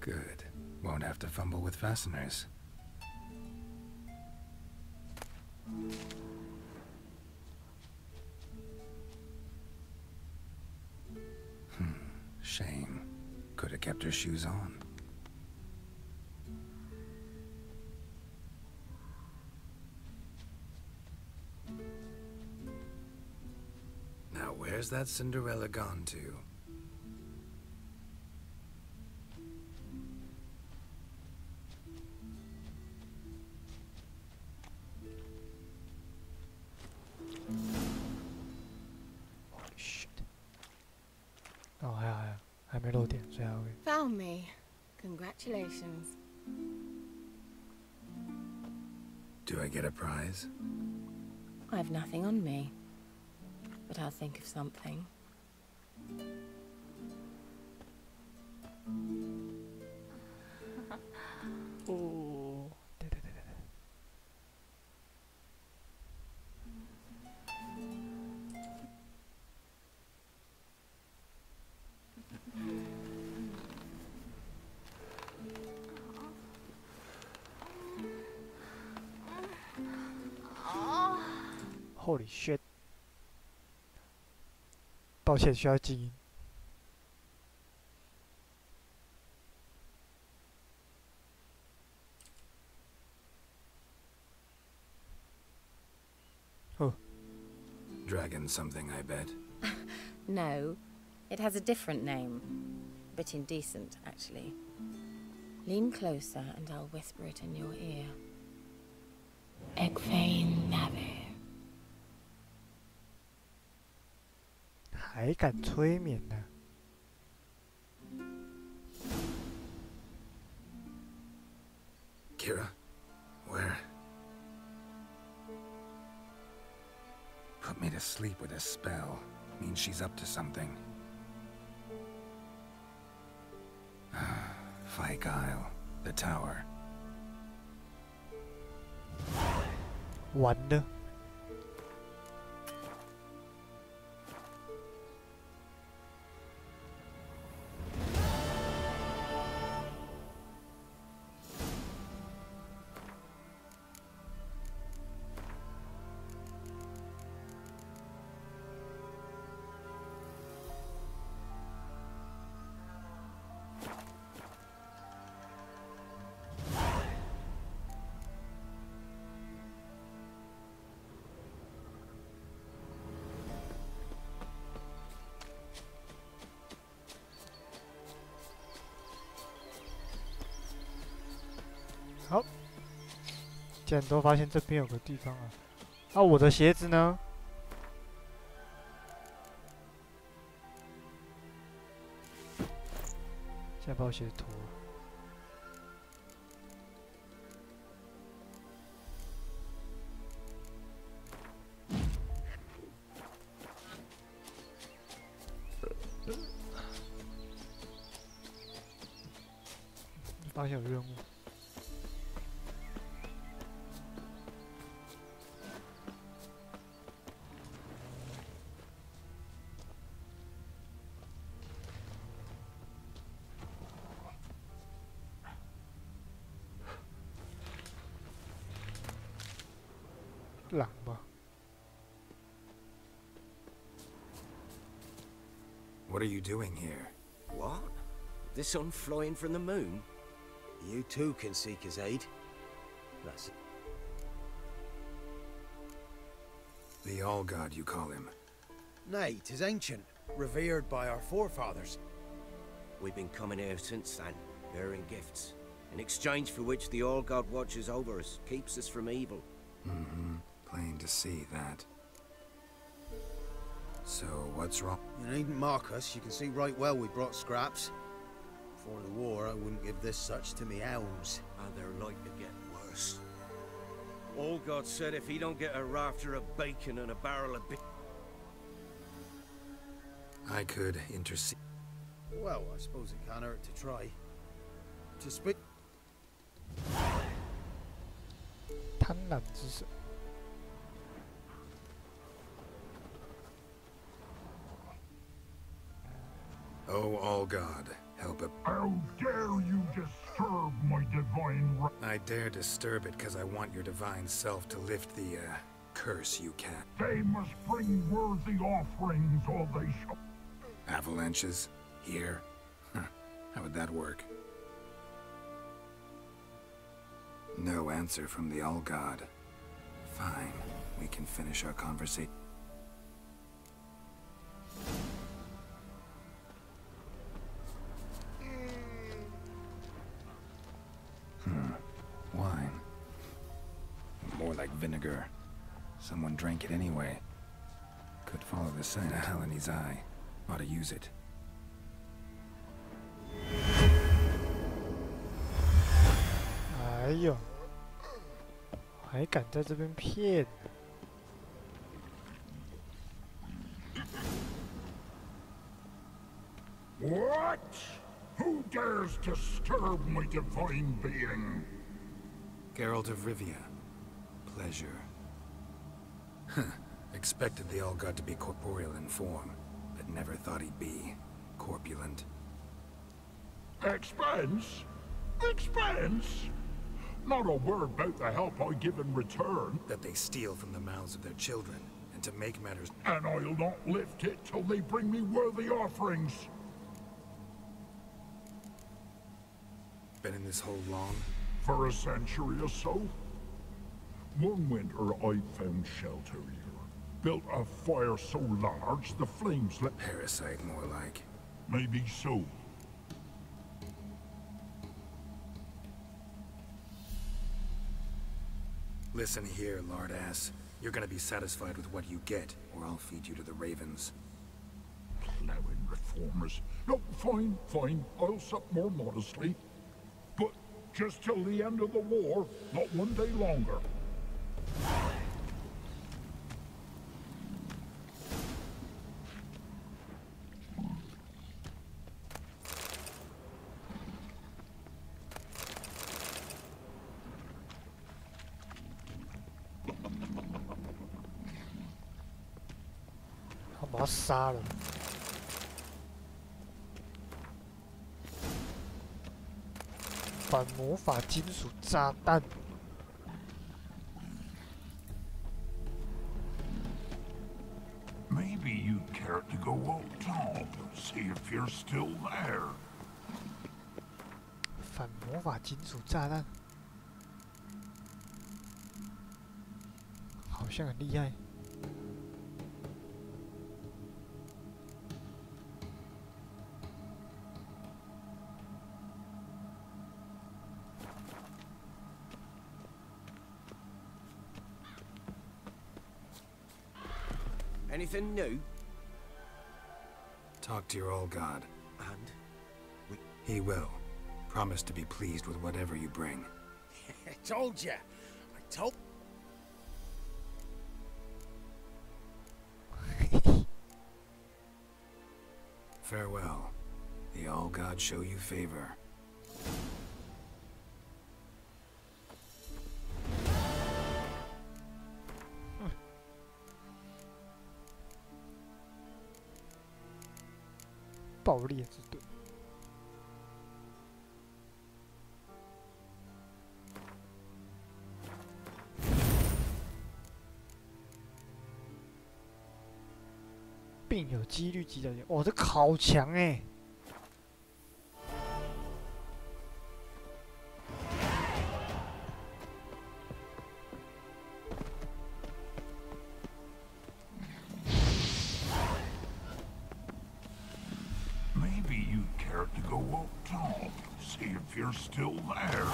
Good. Won't have to fumble with fasteners. Shame. Could have kept her shoes on. Now where's that Cinderella gone to? Oh, 还没漏点，所以还会。Found me. Congratulations. Do I get a prize? I've nothing on me, but I'll think of something. Oh, 对。Holy shit！ 抱歉，需要静音。Oh. Dragon something, I bet. No, it has a different name. A bit indecent, actually. Lean closer and I'll whisper it in your ear. Egfain Nave. 还敢催眠呢？ Kira? Where? Put me to sleep with a spell. Means she's up to something. Fyke Isle. The tower. 完了。 好，既然都发现这边有个地方啊，啊，我的鞋子呢？现在把我鞋子脱了。发现有任务。狼吧。 What are you doing here? What? The sun flying from the moon? You too can seek his aid. That's it. The All-God, you call him? Nay, 'tis ancient, revered by our forefathers. We've been coming here since then, bearing gifts, in exchange for which the All-God watches over us, keeps us from evil. Mm-hmm. Plain to see that. So, what's wrong? You needn't mock us, you can see right well we brought scraps. Before the war, I wouldn't give this such to me elms. And they're like to get worse. All-God said if he don't get a rafter of bacon and a barrel of I could intercede. Well, I suppose it can't hurt to try. To speak. 贪婪之神。 Oh, All-God, help it. How dare you disturb my divine right? I dare disturb it because I want your divine self to lift the, curse you can. They must bring worthy offerings or they shall... Avalanches? Here? Huh. How would that work? No answer from the All-God. Fine, we can finish our conversation. Wine. More like vinegar. Someone drank it anyway. Could follow the scent. The hell in his eye. Ought to use it. 哎呦，还敢在这边骗？ What? Who dares disturb my divine being? Geralt of Rivia. Pleasure. Expected the All-God to be corporeal in form, but never thought he'd be corpulent. Expense? Expense? Not a word about the help I give in return. That they steal from the mouths of their children, and to make matters... And I'll not lift it till they bring me worthy offerings. Been in this hole long? For a century or so. One winter I found shelter here. Built a fire so large the flames lit... Parasite, more like. Maybe so. Listen here, lardass. You're gonna be satisfied with what you get, or I'll feed you to the ravens. Plowing reformers. No, fine, fine. I'll sup more modestly. But just till the end of the war, not one day longer.他把他杀了。 反魔法金属炸弹。Maybe you'd care to go up top, see if you're still there. 反魔法金属炸弹，好像很厉害。 Anything new? Talk to your All-God. And? He will. Promise to be pleased with whatever you bring. I told ya! I told... farewell. The all gods show you favor. 爆裂之盾。并有几率击倒敌人。哇，这个好强哎！ Maybe you'd care to go up top, see if you're still there.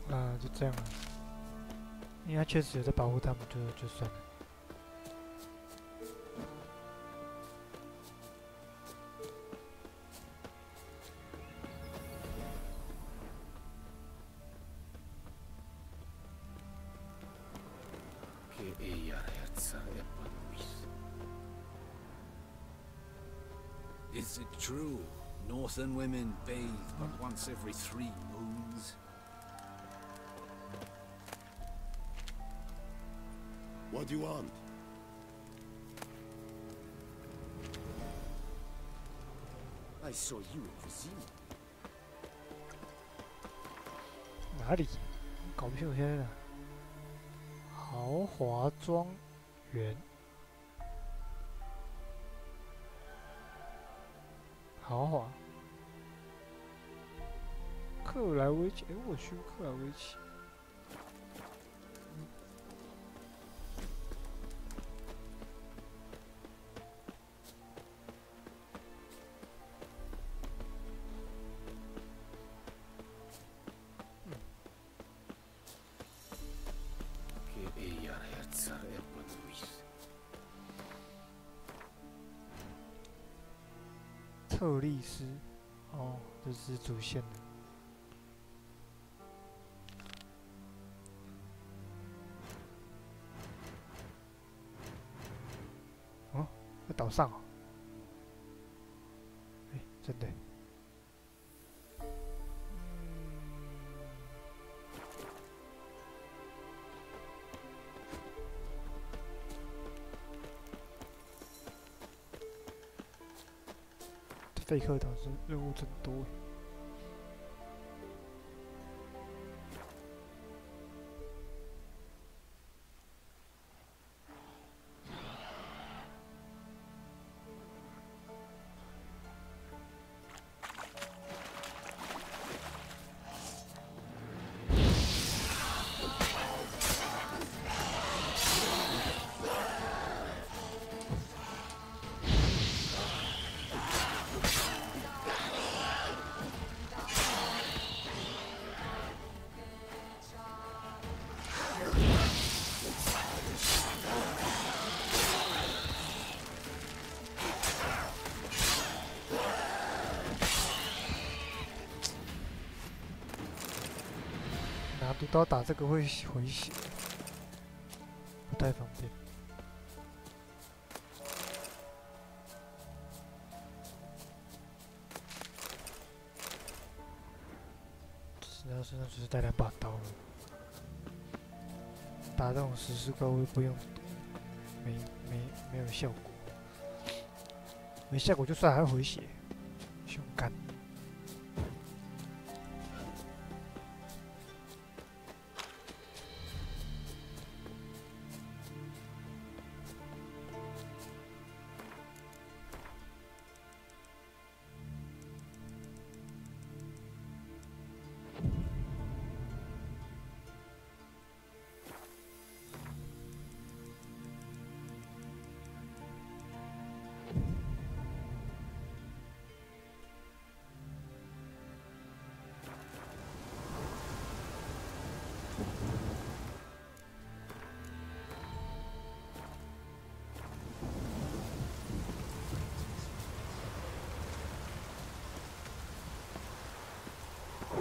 啊，就这样了。因为他确实有在保护他们，就算了。Is it true? Northern women bathe but once every 3 moons? What do you want? I saw you in Vizima. 哪里？搞不清楚现在哪。豪华庄园。豪华。克莱维奇，哎，我去克莱维奇。 特利斯，哦，这是主线的。哦，在岛上哦。哎，真的。费克岛是任务真多。拿毒刀打这个会回血，不太方便。然后身上只是带2把刀了，打这种时速高会不用，没有效果，没效果就算还会回血，凶干。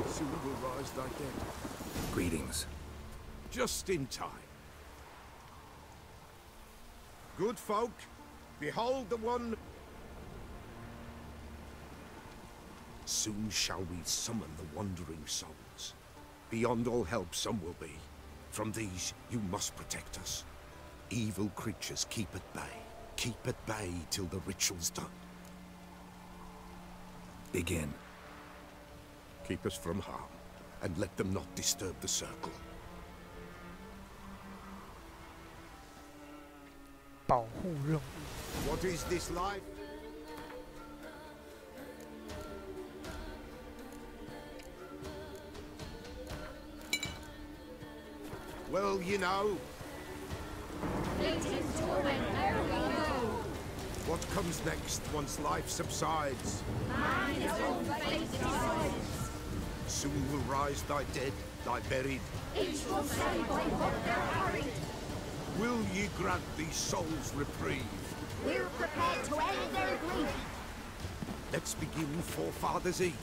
Soon we'll rise thy dead. Greetings. Just in time. Good folk, behold the one. Soon shall we summon the wandering souls. Beyond all help some will be. From these you must protect us. Evil creatures keep at bay. Keep at bay till the ritual's done. Begin. Keep us from harm, and let them not disturb the circle. 保护任务。 What is this life? Well, you know. What comes next once life subsides? Soon will rise thy dead, thy buried. Each will say by what they're hurried. Will ye grant these souls reprieve? We're prepared to end their grief. Let's begin Forefathers' Eve.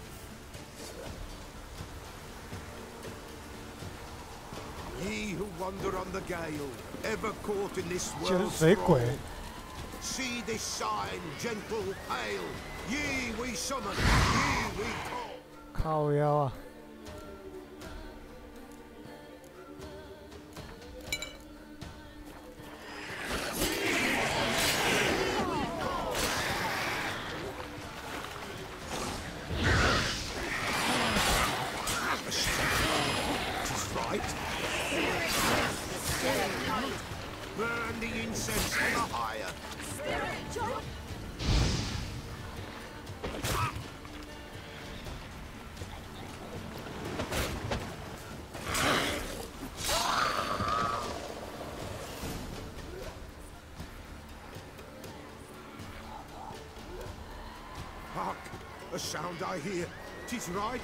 Ye who wander on the gale, ever caught in this world's thrall, see this sign, gentle, pale. Ye we summon, ye we call. 靠腰啊！ Burn the incense for the higher. Spirit, join. Hark! A sound I hear. 'Tis right.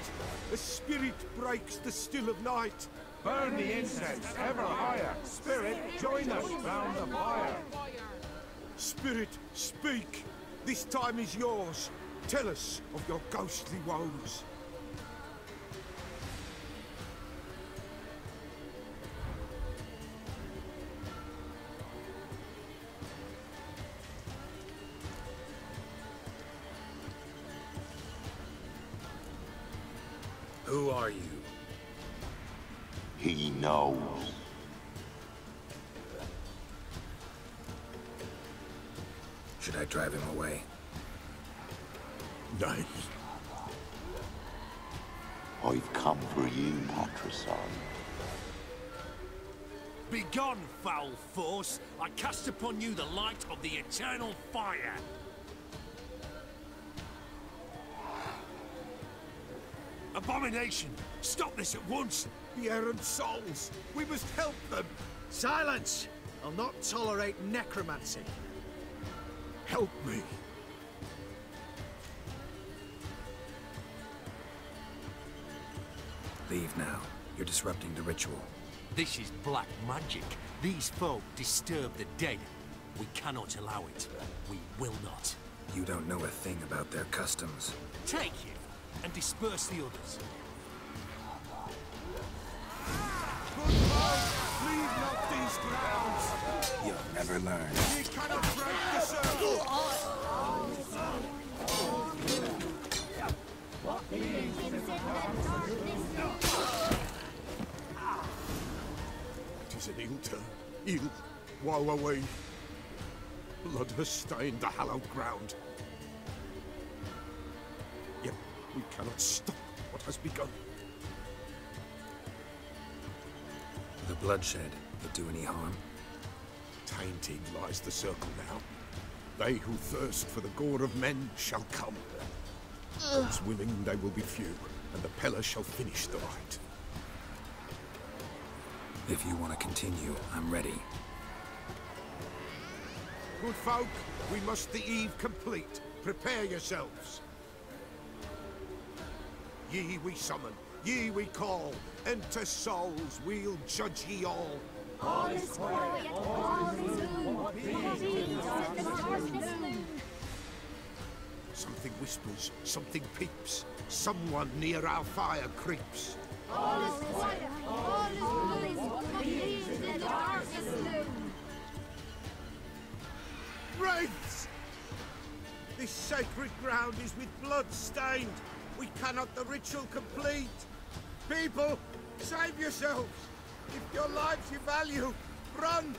A spirit breaks the still of night. Burn the incense ever higher. Spirit, join us round the fire. Spirit, speak. This time is yours. Tell us of your ghostly woes. Who are you? He knows. Should I drive him away? Nay. I've come for you, Patricide. Begone, foul force! I cast upon you the light of the eternal fire! Abomination! Stop this at once! The errant souls! We must help them! Silence! I'll not tolerate necromancy. Help me! Leave now. You're disrupting the ritual. This is black magic. These folk disturb the dead. We cannot allow it. We will not. You don't know a thing about their customs. Take him and disperse the others. Good folk, leave not these grounds! You'll never learn. Ye cannot break the circle! Tis an ill turn, ill, woe away. Blood has stained the hallowed ground. Yet we cannot stop what has begun. The bloodshed will do any harm? Tainted lies the circle now. They who thirst for the gore of men shall come. Those willing they will be few, and the Peller shall finish the rite. If you want to continue, I'm ready. Good folk, we must the eve complete. Prepare yourselves. Ye we summon, ye we call. Enter souls, we'll judge ye all. All is quiet, all is gloom. Something whispers, something peeps. Someone near our fire creeps. All is quiet, all is gloom. sacred ground is with blood stained. We cannot the ritual complete. People, save yourselves. If your lives you value, run.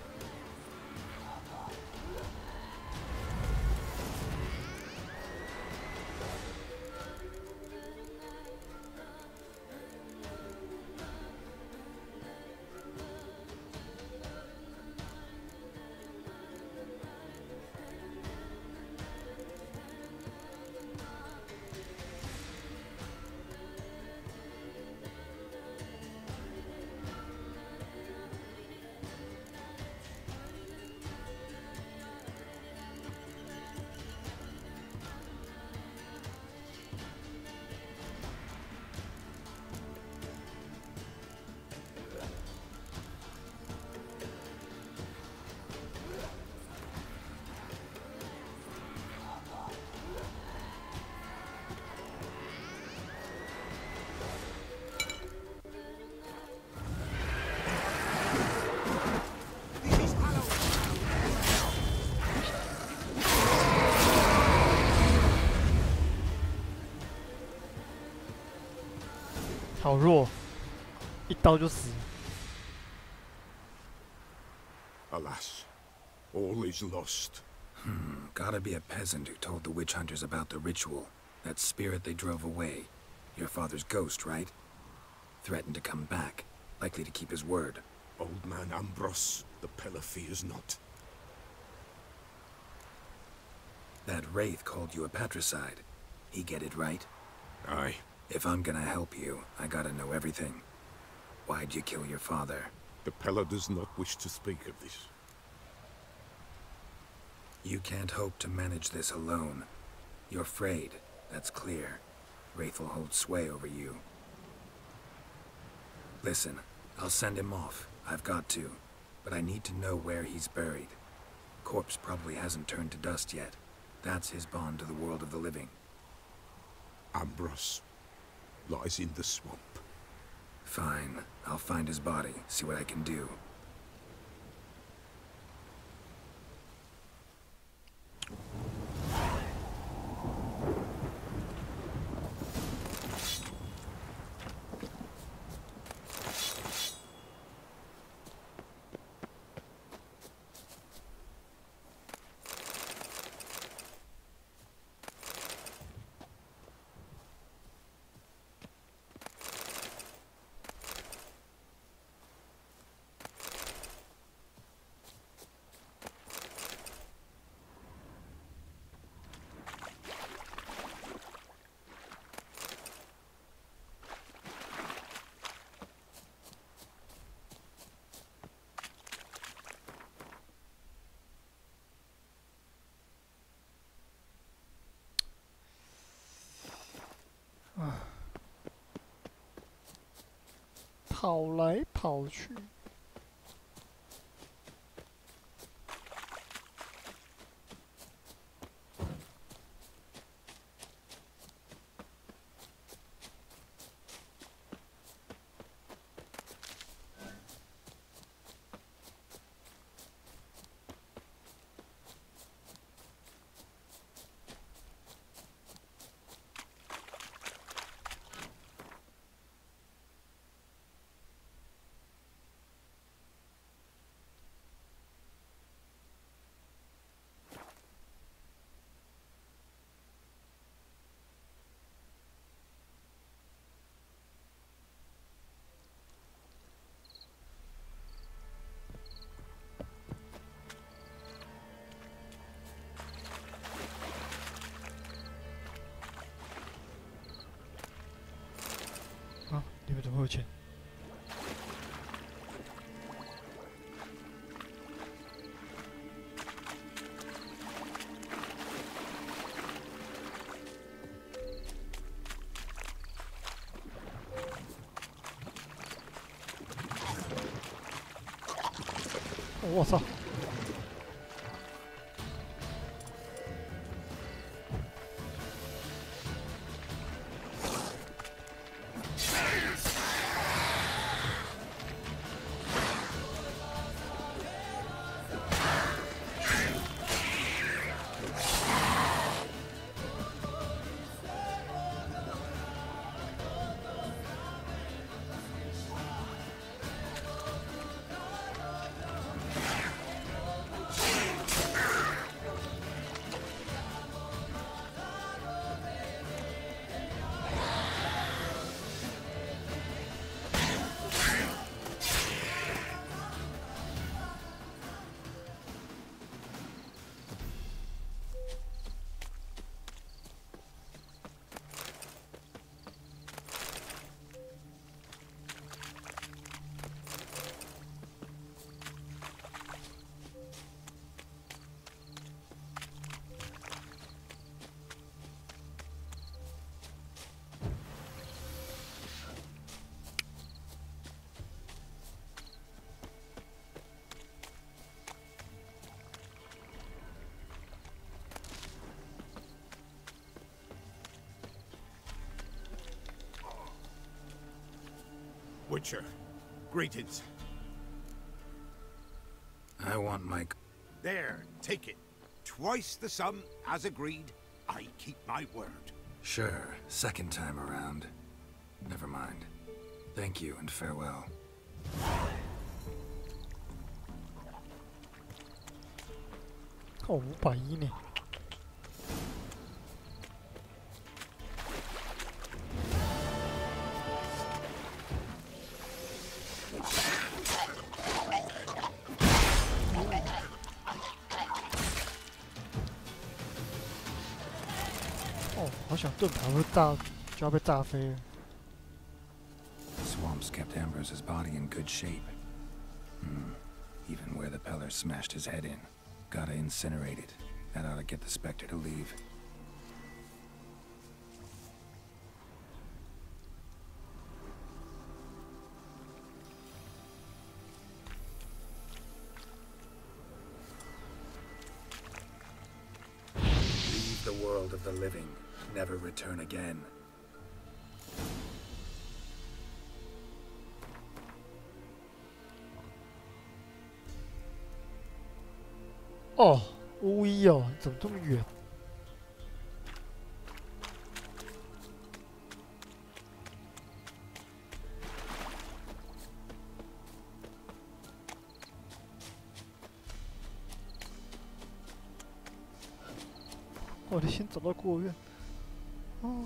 好弱，一刀就死。 Alas, all is lost. Gotta be a peasant who told the witch hunters about the ritual. That spirit they drove away. Your father's ghost, right? Threatened to come back. Likely to keep his word. Old man Ambrose, the Pella fears not. That wraith called you a patricide. He get it right? Aye. If I'm gonna help you, I gotta know everything. Why'd you kill your father? The Pella does not wish to speak of this. You can't hope to manage this alone. You're afraid, that's clear. Wraith will hold sway over you. Listen, I'll send him off. I've got to. But I need to know where he's buried. Corpse probably hasn't turned to dust yet. That's his bond to the world of the living. Ambrose lies in the swamp. Fine. I'll find his body, see what I can do. Ah. 跑来跑去。啊，里面怎么会有钱？我操！ Ambrose Witcher. Greetings. I want my... There, take it. Twice the sum, as agreed. I keep my word. Sure, second time around. Never mind. Thank you and farewell.哦，510呢。哦，好想盾牌会炸，就要被炸飞了。 Swamps kept Ambrose's body in good shape. Even where the Peller smashed his head in. Gotta incinerate it. That ought to get the Spectre to leave. Leave the world of the living. Never return again. 哦，巫医哦，怎么这么远？我得先找到孤儿院。哦。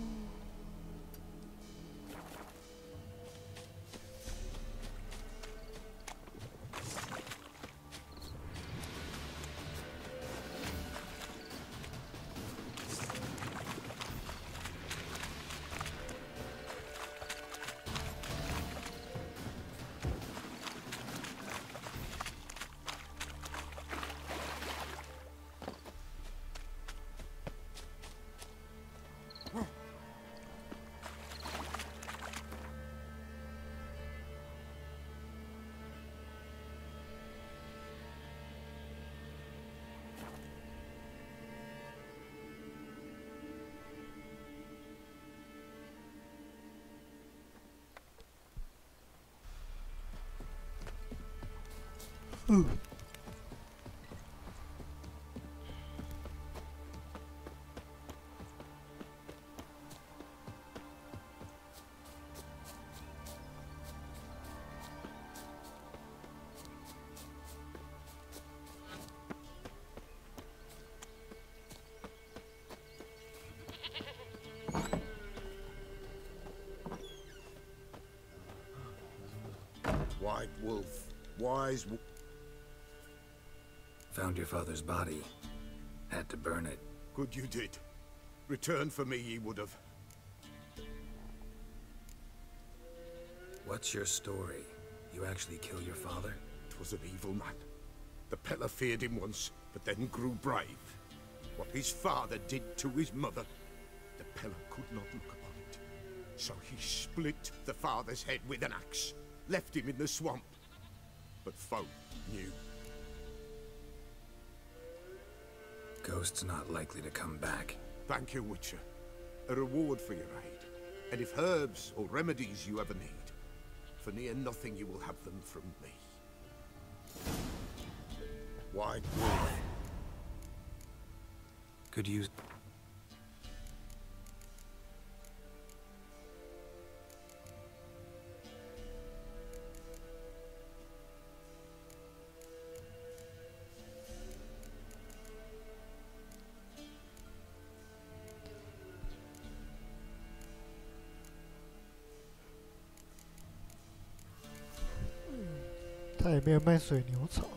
White wolf, wise wolf. Found your father's body. Had to burn it. Good you did. Return for me ye would have. What's your story? You actually kill your father? 'Twas an evil man. The Peller feared him once, but then grew brave. What his father did to his mother, the Peller could not look upon it. So he split the father's head with an axe, left him in the swamp. But folk knew. Ghost's not likely to come back. Thank you, Witcher. A reward for your aid. And if herbs or remedies you ever need, for near nothing you will have them from me. White wolf. Could use...他也没有卖水牛草。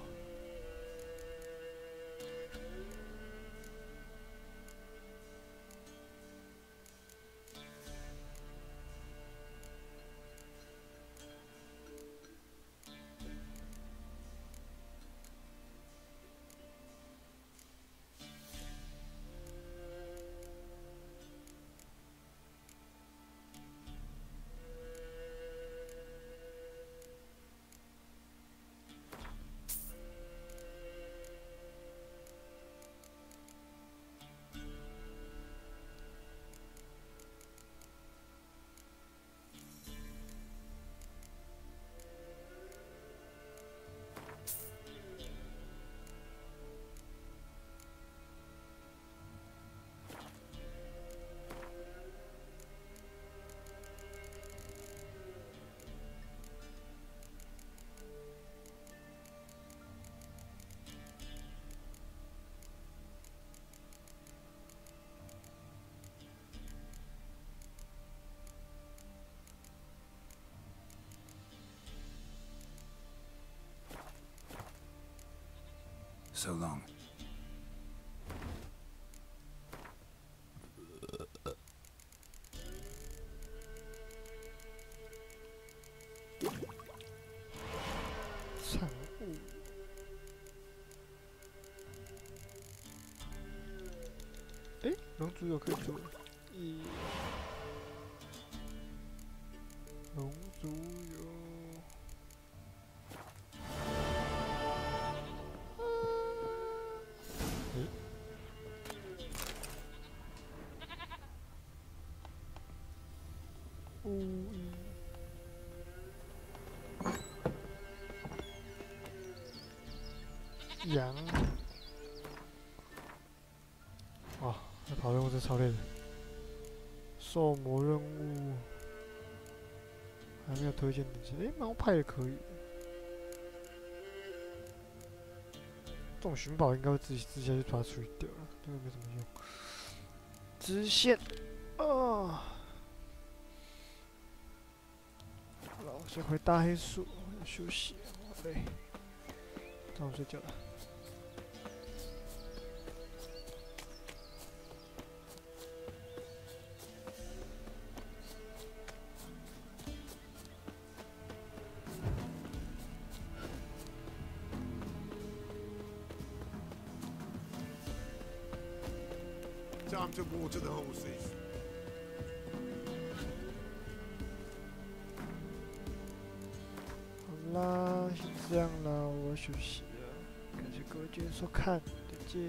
So long.产物。哎，龙族有可以做。龙族有。 羊，哇，那跑任务真超累的。兽魔任务还没有推荐等级，猫派也可以。这种寻宝应该会自己下去把它处理掉了，这个没什么用。支线啊，好了，我先回大黑树休息，好累，让我睡觉了。 Time to water the horses. 好啦，先这样啦，我要休息了。感谢各位今天收看，再见。